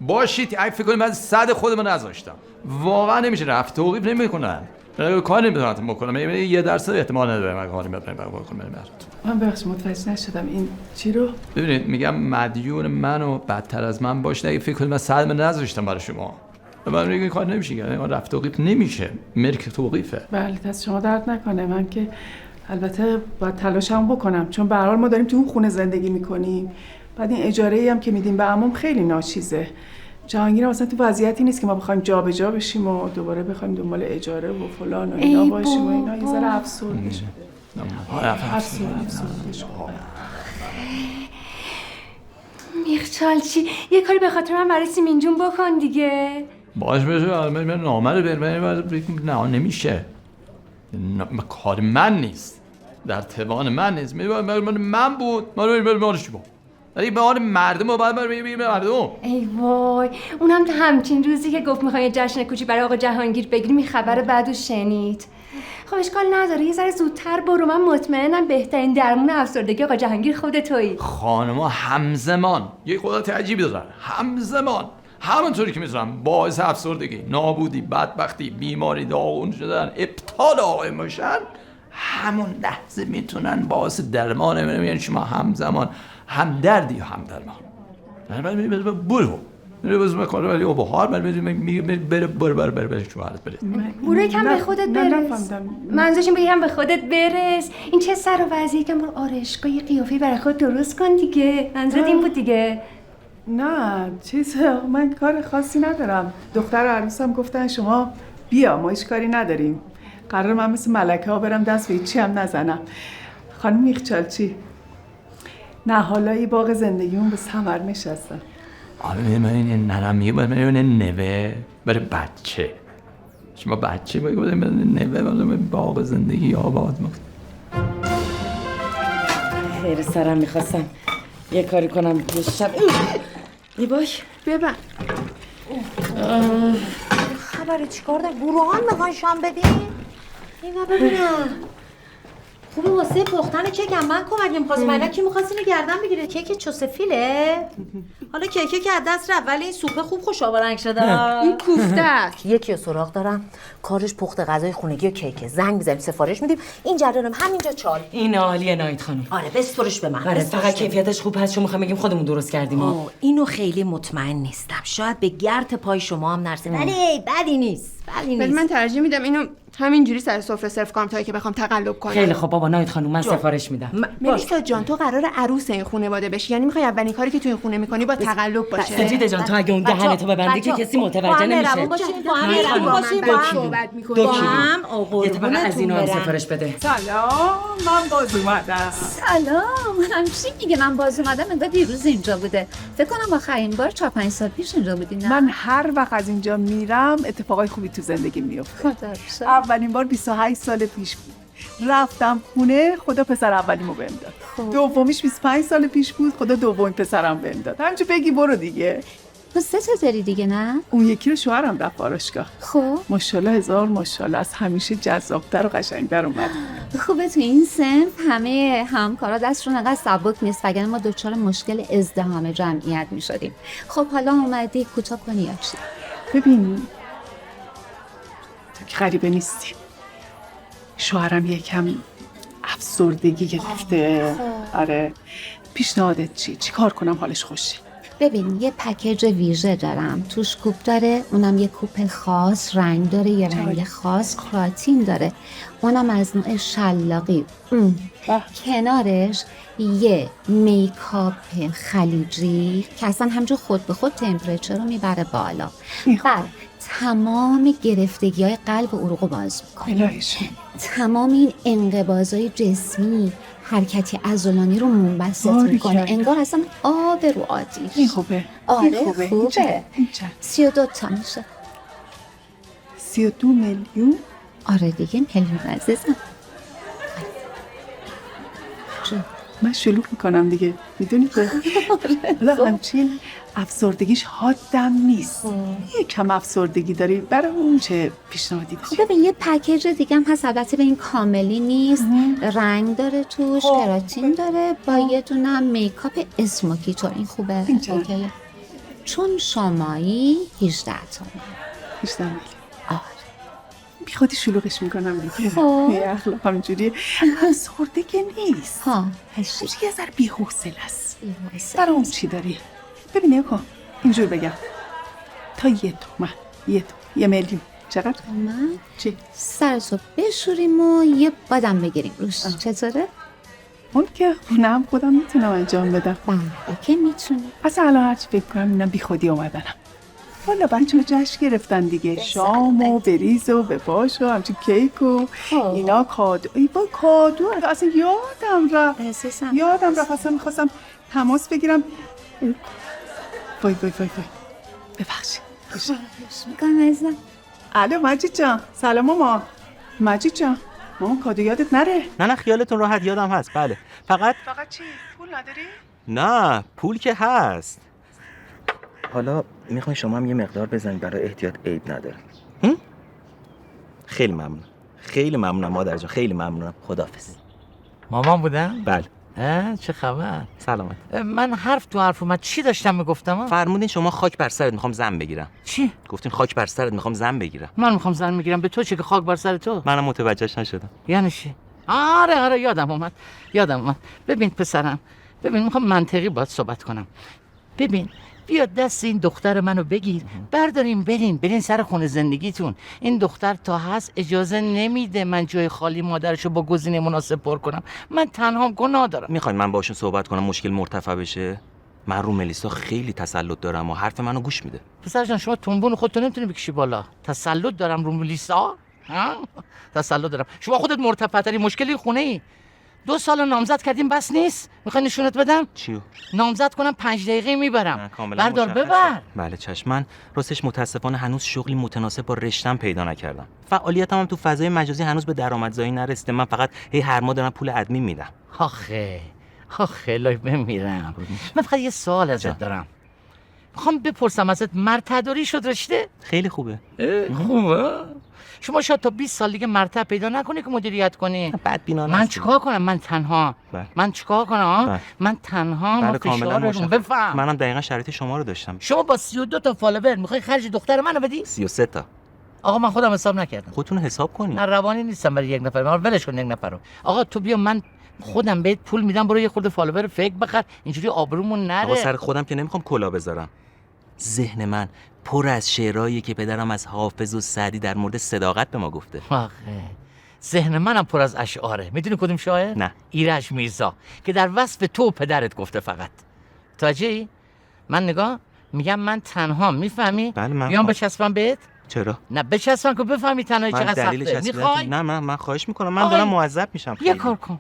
باشید. اگه فکر کنید من صد خودم نذاشتم واقعا نمیشه رفت توقیف نمیکنن. کار نمیتونم بکنم. یه درصد احتمال نداره من کاری بکنم. من بخش متوجه نشدم این چی رو؟ ببینید میگم مدیون منو بدتر از من باشه. اگه فکر کنید من صد نذاشتم برای شما من میگم کار نمیشه. یعنی رفت توقیف نمیشه. ملک توقیفه. بله دست شما درد نکنه. من که البته باید تلاشمو بکنم چون به هر حال ما داریم تو اون خونه زندگی میکنیم. بعد این اجاره‌ای هم که میدیم به عموم خیلی ناچیزه. جهانگیر مثلا تو وضعیتی نیست که ما بخوایم جابجا بشیم و دوباره بخوایم دنبال اجاره و فلان و اینا باشیم و اینا یه ذره افسرده بشه. میخچالچی یه کاری به خاطر من برای سیمین جون بکن دیگه. باش بشه من نامه رو نه نمیشه. کار من نیست. در توان من نیست. من بود ما رو شما ولی به حال مردم رو باید ببینیم مردم. ای وای اونم همچین روزی که گفت میخوای جشن کوچیک برای آقا جهانگیر بگیریم این خبر بعدو شنید. خب اشکال نداره یه ذره زودتر برو. من مطمئنم بهترین درمون افسردگی آقا جهانگیر خود تویی. خانما همزمان یه قدرت عجیبی دارن. همزمان همونطوری که میتونن باعث افسردگی، نابودی، بدبختی، بیماری، داغون شدن، ابطال آقای باشن همون لحظه میتونن باعث درمان. یعنی شما همزمان هم دردی و هم درمان. برو روز میخوره ولی بهار بره شوهرت بره. برو یکم به خودت برس. منظورش این بگم به خودت برس. این چه سر و وضعیه که برو آرایشگاه یه قیافه برای خود درست کن دیگه. منظورت این بود دیگه. نه من کار خاصی ندارم. دختر عروسم گفتن شما بیا، ما هیچ کاری نداریم. قرار من مثل ملکه ها برم دست به هیچی هم نزنم. خانم میخچالچی، نه حالا این باغ زندگیمون به ثمر نشستم. آره من این نرمیه باید من نوه برای بچه. شما بچه باید نوه باید باغ زندگی آباد مکن. خیر سرم میخواستم یه کاری کنم یه شب بای ببن. خبره چیکار داری؟ گروهان میخوای شام بدین؟ اینا ببینم خوبه واسه پختن کیک هم من کمک نمی‌خواستم. اینا کی می‌خواست اینو گردن بگیره؟ کیک چوسفیله؟ حالا کیکه که از دست رفت ولی این سوپ خوب خوشابه رنگ شده. این کوفته است. یکی رو سراغ دارم کارش پخت غذای خونگی و کیکه. زنگ می‌زنیم سفارش میدیم. این جریانم همینجا چال. این عالیه نایت خانم. آره بسپرش به من. آره فقط کیفیتش خوب هست. شما می‌خوام بگیم خودمون درست کردیم. اینو خیلی مطمئن نیستم. شاید به گرت پای شما هم نرسه. ولی بدی نیست. ولی من ترجیح میدم اینو همینجوری سر سفره سرو کنم تا که بخوام تقلب کنم. خیلی خب بابا نایت خانم من سفارش میدم. ملیسا جان تو قرار عروس این خانواده بشی، یعنی میخوای اولین کاری که تو این خونه میکنی با تقلب باشه. سجیده جان تو اگه اون دهنتو ببندی که کسی متوجه نمیشه. با هم یه طبقه از اینا هم سفارش بده. سلام، من باز اومدم. سلام، همچین میگه من باز اومدم انگار دیروز اینجا بوده. فکر کنم آخرین بار 4-5 سال پیش اینجا بودی. نه من هر وقت از اینجا میرم اتفاقای خوبی تو زندگی میفته. اولین بار 28 سال پیش بود. رفتم خونه، خدا پسر اولیمو بهم داد. دومیش 25 سال پیش بود، خدا دومین پسرم بهم داد. همینجوری بگی برو دیگه. تو 3 تا داری دیگه نه؟ اون یکی رو شوهرم رفت آرایشگاه. خب ماشاءالله هزار ماشاءالله از همیشه جذاب‌تر و قشنگ‌تر اومد. خوبه تو این صنف همه همکارا دستشون انقدر سبک نیست وگرنه ما دچار مشکل ازدحام جمعیت می‌شدیم. خب حالا اومدی کوتاه کنی یا چی؟ ببین تو که غریبه نیستی. شوهرم یکم افسردگی گرفته. آره پیشنهادت چی کار کنم حالش خوشه؟ ببین یه پکیج ویژه دارم توش کوپ داره، اونم یه کوپ خاص رنگ داره، یه رنگ خاص کراتین داره، اونم از نوع شلاقی. کنارش یه میکاپ خلیجی که اصلا همجور خود به خود تمپرچر رو میبره بالا. بعد تمام گرفتگی های قلب و عروق باز میکنه. تمام این انقباضای جسمی حرکتی عضلانی رو منبسط میکنه. انگار اصلا آب رو آتیش. این خوبه. آره خوبه. 32 تا میشه. 32 میلیون؟ آره دیگه میلیون عزیزم. من شلوغ میکنم دیگه میدونی که حالا همچین افسردگیش حادم نیست. یکم افسردگی داری برای اون چه پیشنهادی داری؟ ببین یه پکیج دیگه هم هست، البته به این کاملی نیست. رنگ داره توش، کراتین داره با یه دونه میکاپ اسموکی تو. این خوبه؟ اوکیه. چون شمایی 18 تا 18 میلیون. بی خودی شلوغش میکنم دیگه. یه اخلاق همینجوری افسرده که نیست. همینجوری یه ذره بی‌حوصله است. برای اون چی داری؟ ببین کن اینجور بگم تا 1 تومن 1 میلیون چقدر؟ تومن؟ چی؟ سر صبح بشوریم و یه بادم بگیریم روش. چطوره؟ اون که اونم خودم میتونم انجام بدم. بله که میتونی. اصلا الان هرچی فکر کنم اینم بی خودی اومدنم. والا بچه ها جشن گرفتن دیگه. شام و بریز و به پاش و همچین کیک و اینا کادو. ای با کادو اصلا یادم رفت اصلا میخواستم تماس بگیرم. وای ببخشید. میکنم ازم. الو مجید جان. سلام ماما. مجید جان ماما کادو یادت نره؟ نه خیالتون راحت یادم هست. بله فقط چی؟ پول نداری؟ نه پول که هست. حالا میخوای شما هم یه مقدار بزنید برای احتیاط عیب نداره. خیلی ممنونم مادر جان، خیلی ممنونم. خداحافظ. مامان بودن؟ بله. چه خبر؟ سلامت. من حرف تو حرف اومد. چی داشتم میگفتم؟ فرمودین شما خاک بر سرت میخوام زن بگیرم. چی؟ گفتین خاک بر سرت میخوام زن بگیرم. من میخوام زن بگیرم به تو چه که خاک بر سر تو؟ منم متوجهش نشدم. یعنی چی؟ آره یادم اومد. ببین پسرم، میخوام منطقی باهات صحبت کنم. ببین بیا دست این دختر منو بگیر برداریم برین سر خونه زندگیتون. این دختر تا هست اجازه نمیده من جای خالی مادرشو با گزینه مناسب پر کنم. من تنهام گناه دارم. میخواین من باشون صحبت کنم مشکل مرتفع بشه؟ من رو ملیسا خیلی تسلط دارم و حرف منو گوش میده. پسر جان شما تنبون خودتو نمیتونی بکشی بالا. تسلط دارم رو ملیسا؟ ها؟ تسلط دارم. شما خودت مرتفع تری مشکلی خونه ای. 2 سال نامزد کردیم بس نیست؟ میخوای نشونت بدم؟ چیو؟ نامزد کنم 5 دقیقه میبرم. بردار ببر. بله چشم. من راستش متاسفانه هنوز شغلی متناسب با رشتم پیدا نکردم. فعالیتم هم تو فضای مجازی هنوز به درآمدزایی نرسیده. من فقط هر ماه دارم پول ادمین میدم. آخه الهی بمیرم. من فقط یه سوال ازت دارم. میخوام بپرسم ازت مرتداری شد رشته؟ خیلی خوبه. خوبه؟ شما شاید تا 20 سال دیگه مرتب پیدا نکنی که مدیریت کنی. بدبینانه من چیکار کنم؟ من تنها. من چیکار کنم؟ من تنها. بله کاملا روم بفهم. منم دقیقاً شرایط شما رو داشتم. شما با 32 تا فالوور میخوای خرج دختر منو بدی؟ 33 تا. آقا من خودم حساب نکردم. خودتون حساب کنید. من روانی نیستم برای یک نفر. من ولش کن یک نفر رو. آقا تو بیا من خودم بهت پول میدم برو یه خورده فالوور فیک بخر اینجوری آبرومون نره. آقا سر خودم که نمیخوام کلا بذارم. ذهن من پر از شعرهایی که پدرم از حافظ و سعدی در مورد صداقت به ما گفته. آخه ذهن منم پر از اشعاره. میدونی کدوم شاعر؟ نه. ایرج میرزا که در وصف تو پدرت گفته فقط. توجهی؟ من نگاه میگم من تنها میفهمی؟ بله من بیام بچسبم بهت؟ چرا؟ نه بچسبم که بفهمی تنهایی چقدر سخته. میخوای؟ نه من خواهش میکنم. من دارم معذب میشم. یه کار کن.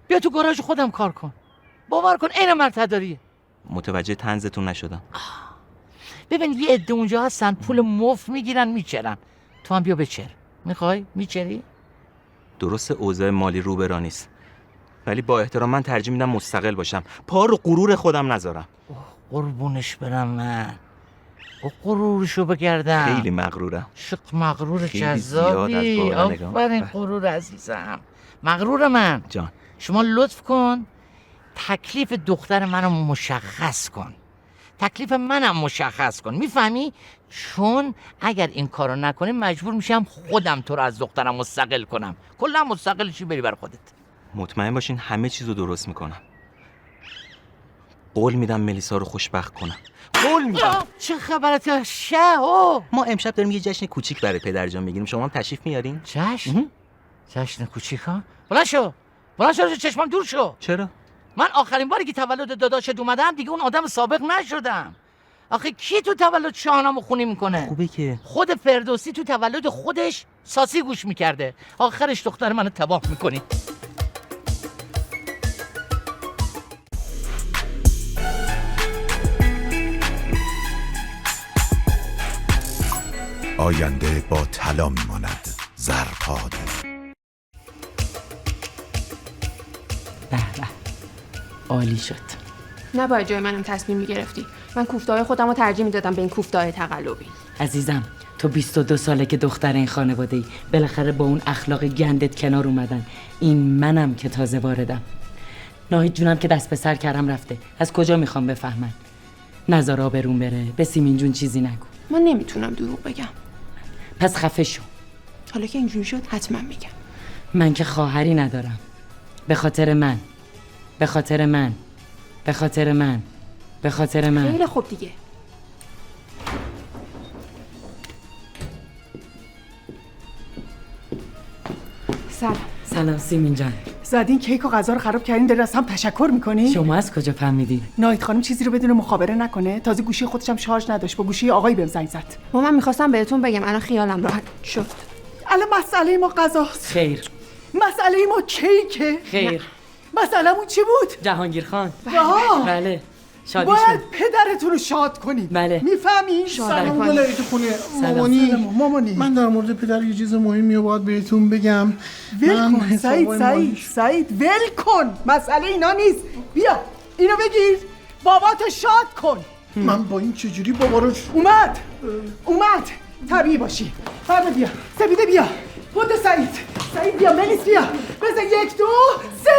بیا تو گاراژ خودم کار کن. باور کن عین مرتداریه. متوجه طنزتون نشدم. ببین یه عده اونجا هستن پول مفت میگیرن میچرن. تو هم بیا بچر. میخوای؟ میچری؟ درست اوضاع مالی رو برا نیست. ولی با احترام من ترجیح میدم مستقل باشم. پا رو غرور خودم نذارم. قربونش برم من. غرورشو بگردم. خیلی مغرورم. شق مغرور جذابی. آفرین غرور عزیزم. مغرور من. جان. شما لطف کن تکلیف دختر منو مشخص کن. تکلیف منم مشخص کن. میفهمی؟ چون اگر این کارو نکنی مجبور میشم خودم تو رو از دخترم مستقل کنم. کلا مستقل چی بری بر خودت. مطمئن باشین همه چیزو درست میکنم. قول میدم ملیسا رو خوشبخت کنم. قول میدم. چه خبرته؟ ما امشب داریم یه جشن کوچیک برای پدرجان میگیریم. شما هم تشریف میارین؟ جشن؟ جشن کوچیک ها؟ بلند شو چشمم دور شو. چرا؟ من آخرین باری که تولد داداشت اومدم دیگه اون آدم سابق نشدم. آخه کی تو تولد شاهنامو خونی میکنه؟ خوبه که خود فردوسی تو تولد خودش ساسی گوش میکرده. آخرش دختر منو تباه میکنی. آینده با طلا میماند. زرپاد. عالی شد. نباید جای منم تصمیم میگرفتی. من کوفته‌های خودم رو ترجیح میدادم به این کوفته‌های تقلبی. عزیزم تو 22 ساله که دختر این خانواده ای. بالاخره با اون اخلاق گندت کنار اومدن. این منم که تازه واردم. ناهید جونم که دست به سر کردم رفته. از کجا میخوام بفهمن؟ نذار آبروم بره. به سیمین جون چیزی نگو. من نمیتونم دروغ بگم. پس خفه شو. حالا که اینجوری شد حتما میگم. من که خواهری ندارم. به خاطر من. خیلی خوب دیگه. سلام سیمین جان. زدین کیک و غذا رو خراب کردین دارین از هم تشکر میکنی؟ شما از کجا فهمیدین؟ ناهید خانم چیزی رو بدون مخابره نکنه. تازه گوشی خودش هم شارژ نداشت. با گوشی آقایی بهم زنگ زد. من میخواستم بهتون بگم الان خیالم راحت شد. الان مسئله ما غذاست. خیر. مسئله ما کیکه. خیر. مسئله‌مون چی بود؟ جهانگیر خان. بله. شادی باید شد. پدرتون رو شاد کنید. بله. میفهمی؟ سلام بلایی تو خونه. مامانی من در مورد پدر یه چیز مهمی رو باید بهتون بگم. ول کن سعید ول کن. مسئله اینا نیست. بیا اینو بگیر باباتو شاد کن. من با این چجوری بابا رو اومد طبیعی باشی. فردا بیا سپیده بیا. بودو سعید بیا ملیس بیا. بزن 1 2 3.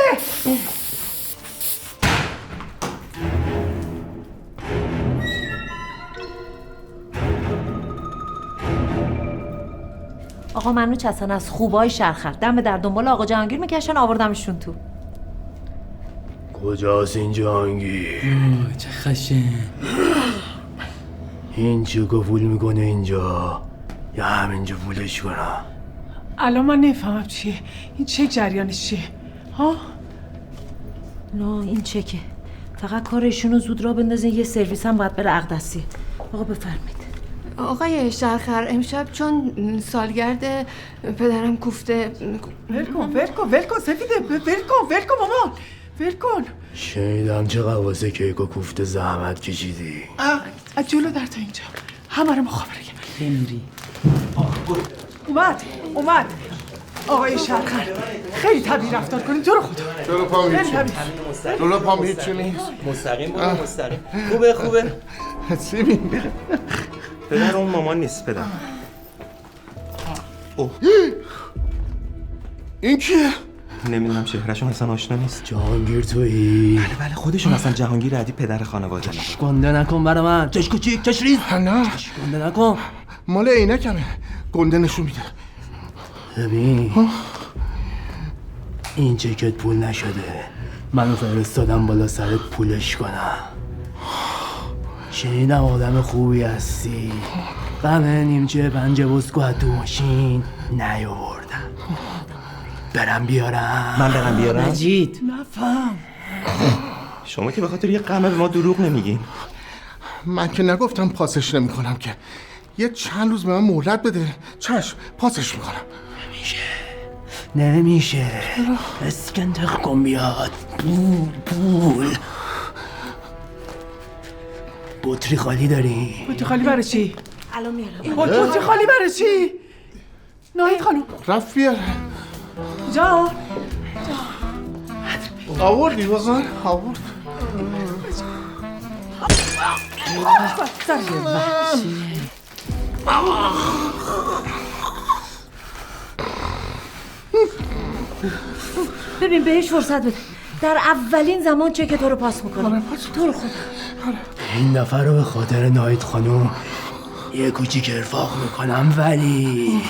آقا منوچ حسن از خوبای شهر دم در دنبال آقا جهانگیر میکشن آوردمشون تو. کجاست این جهانگیر؟ چه خشن. این چه گفول میکنه اینجا؟ یا همینجا پولش کنم؟ الان من نفهمم چیه این چک جریانش چیه ها؟ نه این چکه، فقط کارشونو زود را بندازین، یه سرویس هم باید بره اقدسی. آقا بفرمایید. آقای شرخر، امشب چون سالگرد پدرم کوفته. ول کن سفیده، ول کن مامان، ول کن. شنیدم چه قواسه کیک و کوفته زحمت کشیدی. از جلو در تا اینجا همه رو مخابره بمیری. اومد آقای شرخر، خیلی طبیعی رفتار کنید. تو رو خدا جلو پام هیچی نیست. جلو پام هیچی نیست. مستقیم برو مستقیم. خوبه سیمین پدر اون مامان نیست پدر. این کیه؟ نمیدونم چهرهشون اصلا آشنا نیست. جهانگیر تویی؟ بله خودشون اصلا جهانگیر عدی پدر خانواده. گنده نکن برا من. چش کوچیک چش ریز. نه گنده نکن. مال عینکمه. گنده نشون میده. ببین این چکت پول نشده، منو فرستادم بالا سرت پولش کنم. شنیدم آدم خوبی هستی. غم نیمچه پنجه بسکو از تو ماشین نیاوردم. برم بیارم؟ من برم بیارم؟ مجید نفهم. شما که به خاطر یه غمه به ما دروغ نمیگین. من که نگفتم پاسش نمیکنم که. یه چند روز به من مهلت بده. چشم پاسش میکنم. نمیشه. اسکنتق کن بیاد. پول بطری خالی داری؟ بطری خالی برای چی؟ الان میارم. بطری خالی برای چی؟ ناهید خانم رفت بیاره. جان آوردی بازن؟ آورد. ببین بهش فرصت بده، در اولین زمان چک تو رو پاس میکنه. تو رو خدا این دفعه رو به خاطر ناهید خانوم یه کوچیک ارفاق میکنم، ولی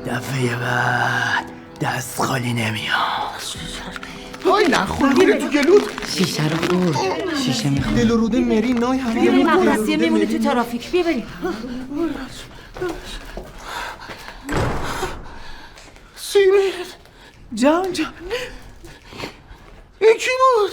دفعه بعد دست خالی نمیام. وای نخور میره تو گلود. شیشه رو خورد. شیشه میخورد. دل و روده مری نای همه بیا بریم اقدسیه، میمونی تو ترافیک. بیا بریم. سیمین جان این کی بود؟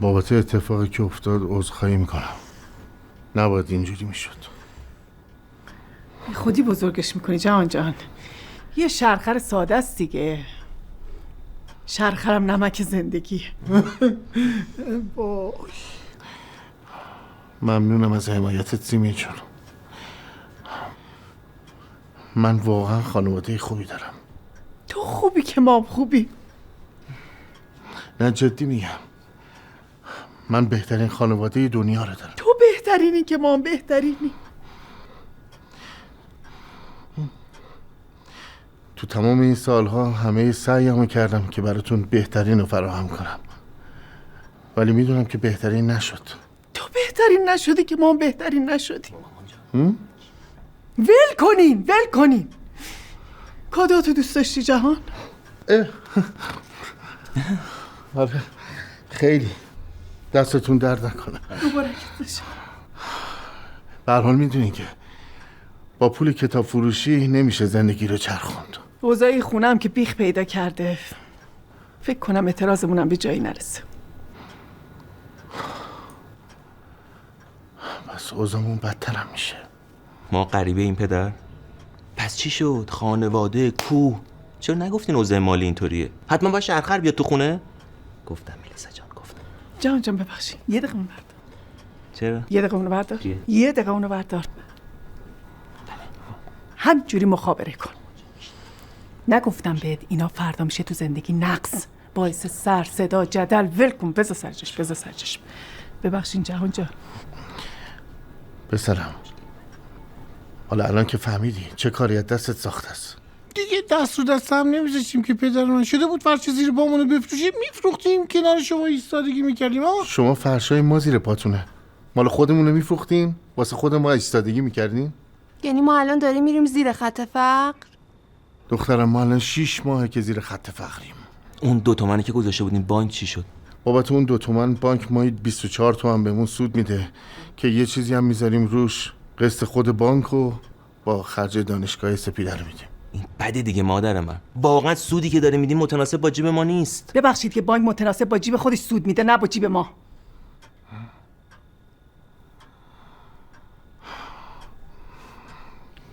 بابت اتفاقی که افتاد عذرخواهی میکنم. نباید اینجوری میشد. خودی بزرگش میکنی جان. یه شرخر ساده است دیگه. شرخرم نمک زندگی. ممنونم از حمایتت سیمین جون. من واقعا خانواده خوبی دارم. تو خوبی که ما خوبی. نه جدی میگم، من بهترین خانواده دنیا رو دارم. تو بهترینی که ما بهترینی. تو تمام این سالها همه سعیمو کردم که براتون بهترین رو فراهم کنم، ولی میدونم که بهترین نشد. تو بهترین نشدی که ما بهترین نشدیم. ول کنین. کادوتو دوست داشتی جهان؟ آره خیلی. دستتون درد نکنه. مبارکت باشه. به هر حال میدونی که با پول کتاب فروشی نمیشه زندگی رو چرخوند. اوضاع خونم که بیخ پیدا کرده، فکر کنم اعتراضمونم به جایی نرسه. بس اوضاعمون بدترم میشه. ما غریبه این پدر؟ پس چی شد؟ خانواده، کوه؟ چرا نگفتین اوضاع مالی اینطوریه؟ حتما باید شرخر بیاد تو خونه؟ گفتم میلسا جان، گفتم. جان ببخشید، یه دقیقه من چرا؟ یه دقیقه اونو بردار. یه دقیقه اونو بردار. همجوری مخابره کن. نگفتم بهت اینا فردا میشه تو زندگی نقص، باعث سر صدا جدل. ول کن، بذار سرجش. ببخشین جهان جان. بسلام. حالا الان که فهمیدی چه کاری از دستت ساخته است. دیگه دست رو دست هم نمیذاشتیم که پدر من شده بود فرش زیر پامونو بفروشیم، میفروختیم، کنار شما ایستادگی میکردیم. شما فرشای ما زیر پاتونه، مال خودمونو میفروختیم، واسه خود ما ایستادگی میکردیم. یعنی ما الان داریم میریم زیر خط فقر؟ دخترم ما الان 6 ماهه که زیر خط فقریم. اون 2 تومنی که گذاشته بودین بانک چی شد؟ بابت اون 2 تومن بانک ماهی 24 تومن بهمون سود میده که یه چیزی هم میذاریم روش، قسط خود بانکو با خرج دانشگاه سپیده رو میدیم. این بده دیگه مادر من. واقعا سودی که داره میدین متناسب با جیب ما نیست. ببخشید که بانک متناسب با جیب خودش سود میده، نه با جیب ما.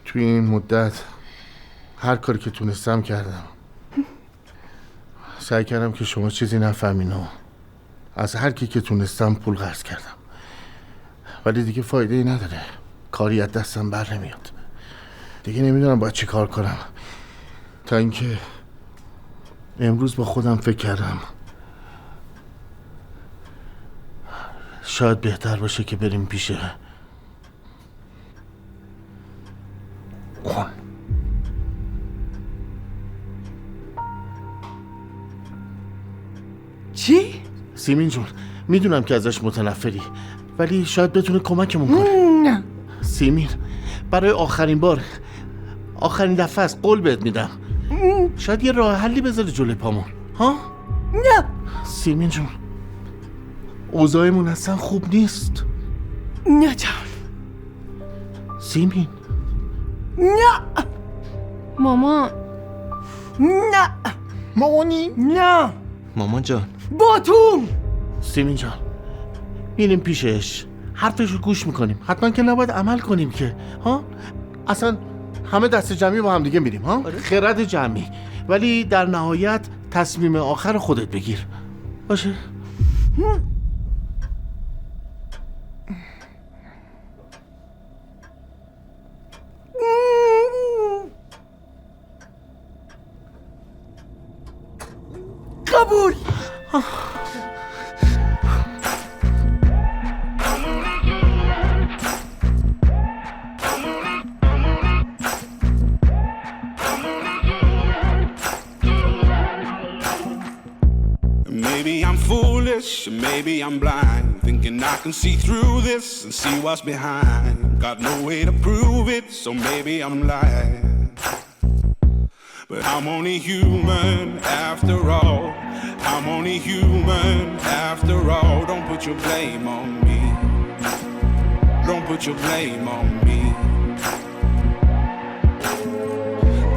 توی این مدت هر کاری که تونستم کردم. سعی کردم که شما چیزی نفهمین و از هر کی که تونستم پول قرض کردم، ولی دیگه فایده ای نداره، کاری از دستم بر نمیاد. دیگه نمیدونم باید چی کار کنم. تا اینکه امروز با خودم فکر کردم شاید بهتر باشه که بریم پیش اون. چی؟ سیمین جون، میدونم که ازش متنفری، ولی شاید بتونه کمکمون کنه. نه سیمین، برای آخرین بار، آخرین دفعه است، قول بهت میدم. شاید یه راه حلی بذاره جلوی پامون. ها؟ نه سیمین جون، اوضاعمون اصلا خوب نیست. نه جان. سیمین. نه مامان. نه مامانی. نه مامان جان. باتون. سیمین جان، میریم پیشش، حرفشو گوش میکنیم، حتما که نباید عمل کنیم که ها. اصلا همه دست جمعی با هم دیگه میریم ها. خرد جمعی، ولی در نهایت تصمیم آخر خودت بگیر، باشه؟ قبول. Maybe I'm foolish, maybe I'm blind, thinking I can see through this and see what's behind. Got no way to prove it, so maybe I'm lying. But I'm only human after all. I'm only human after all. Don't put your blame on me. Don't put your blame on me.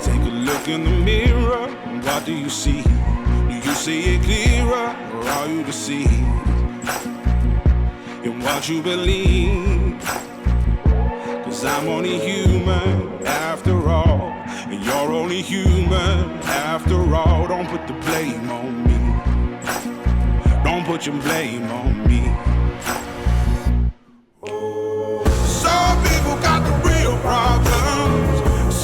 Take a look in the mirror, what do you see? Do you see it clearer, or are you deceived in what you believe? 'Cause I'm only human after all, and you're only human after all. Don't put the blame on me. Don't put your blame on me. Some people got the real problems.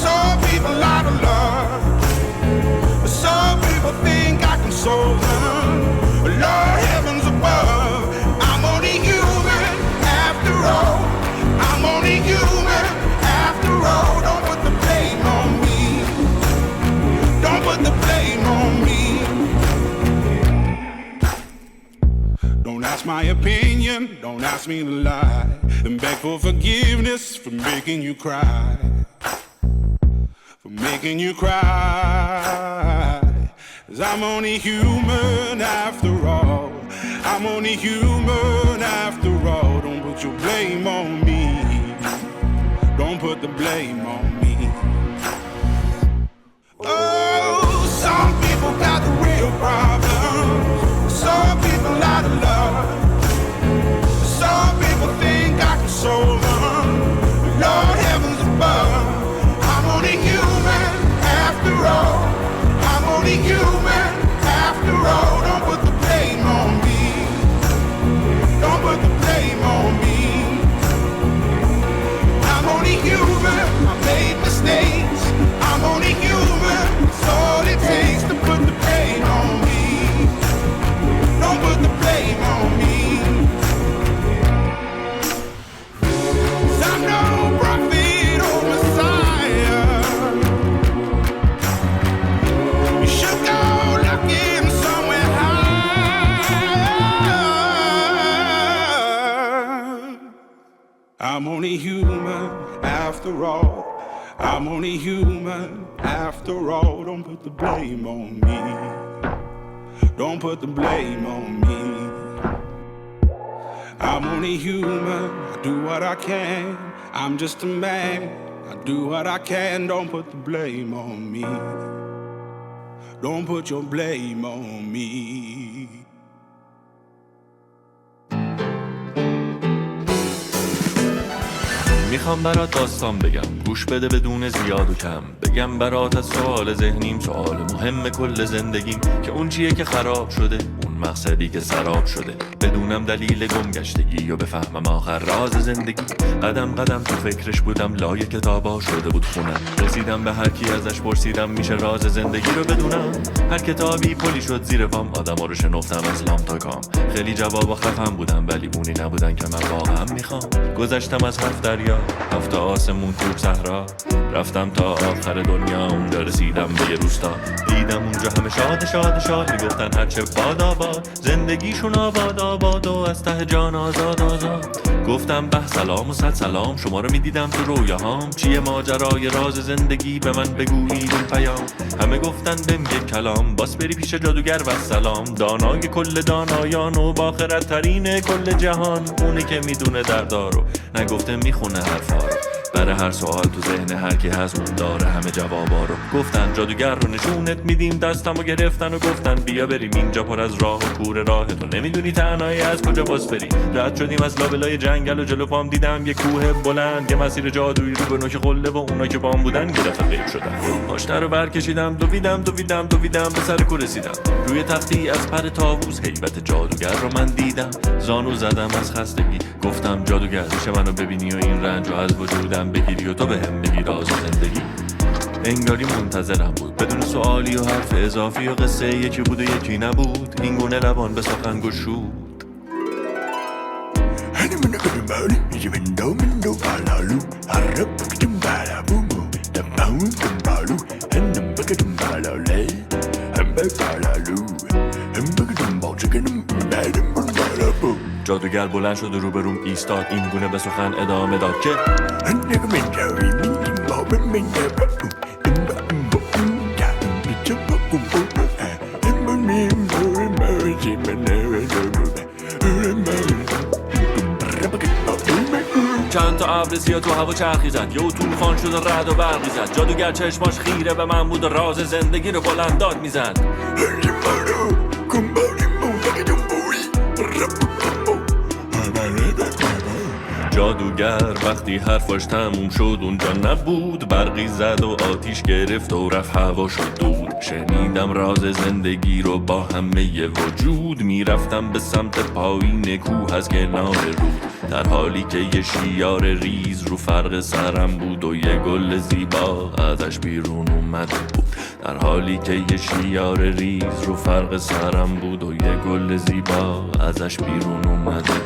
Some people out of love. Some people think I can solve them. Lord heavens above, I'm only human after all. I'm only human after all. Don't put the blame on me. Don't put the blame on me. Don't ask my opinion, don't ask me to lie, and beg for forgiveness for making you cry. For making you cry. 'Cause I'm only human after all. I'm only human after all. Don't put your blame on me. Don't put the blame on me. Oh, some people got the real problems. Some people out of love. Some people think I can solve them. Lord heavens above, I'm only human after all. I'm only human after all. Don't put the blame on me. Don't put the blame on me. after all. I'm only human after all. Don't put the blame on me. Don't put the blame on me. I'm only human, I do what I can. I'm just a man, I do what I can. Don't put the blame on me. Don't put your blame on me. میخوام برات داستان بگم، گوش بده بدون زیاد و کم. بگم برات از سوال ذهنیم، سوال مهم کل زندگیم، که اون چیه که خراب شده، اون مقصدی که سراب شده. بدونم دلیل گمگشتگی و بفهمم آخر راز زندگی. قدم قدم تو فکرش بودم، لای کتابا شده بود خونم. رسیدم به هر کی ازش پرسیدم میشه راز زندگی رو بدونم. هر کتابی پلی شد زیر پام، آدما رو شنفتم از لام تا کام. خیلی جوابا خفم بودم ولی اونی نبودن که من واقعا میخوام. گذشتم از 7 دریا، 7 آسمون کوه صحرا، رفتم تا آخر دنیا، اونجا رسیدم به یه روستا. دیدم اونجا همه شاد شاد شاد، میگفتن هرچه باد آباد، زندگیشون آباد آباد و از ته جان آزاد آزاد. گفتم به سلام و صد سلام، شما رو میدیدم تو رویاهام. چیه ماجرای راز زندگی، به من بگویید این پیام. همه گفتن بهم یک کلام، باس بری پیش جادوگر و سلام. دانای کل دانایان و باخرت ترین کل جهان، اونی که میدونه دردارو نگفته میخونه حرفا رو. برای هر سوال تو ذهن هر کی هست اون داره همه جوابا رو. گفتن جادوگر رو نشونت میدیم، دستمو گرفتن و گفتن بیا بریم اینجا پر از راه و کوره، راه تو نمیدونی تنهایی از کجا باز بری. رد شدیم از لابلای جنگل و جلو پام دیدم یه کوه بلند، یه مسیر جادویی رو به نوک قله و اونا که بام بودن گرفت غیب شدن. ماشین رو برکشیدم، دویدم به سر کوه رسیدم. روی تختی از پر طاووس هیبت جادوگر رو من دیدم. زانو زدم از خستگی، گفتم جادوگر میشه منو ببینی و این رنج رو از وجودم بگیری و تو بهم بگی راز زندگی. انگاری منتظرم بود بدون سوالی و حرف اضافی و قصه یکی بود و یکی نبود. این گونه لبان به سخن گشود. جادوگر بلند شد و روبروم ایستاد، این گونه به سخن ادامه داد که چند تا ابر سیاه تو هوا چرخی زد، یهو طوفان شد و رعد و برقی زد. جادوگر چشماش خیره به من بود و راز زندگی رو بلند داد میزد. جادوگر وقتی حرفاش تموم شد اونجا نبود، برقی زد و آتیش گرفت و رفت هوا شد دور. شنیدم راز زندگی رو با همه وجود، میرفتم به سمت پایین کوه از کنار رود، در حالی که یه شیار ریز رو فرق سرم بود و یه گل زیبا ازش بیرون اومده بود. در حالی که یه شیار ریز رو فرق سرم بود و یه گل زیبا ازش بیرون اومده بود.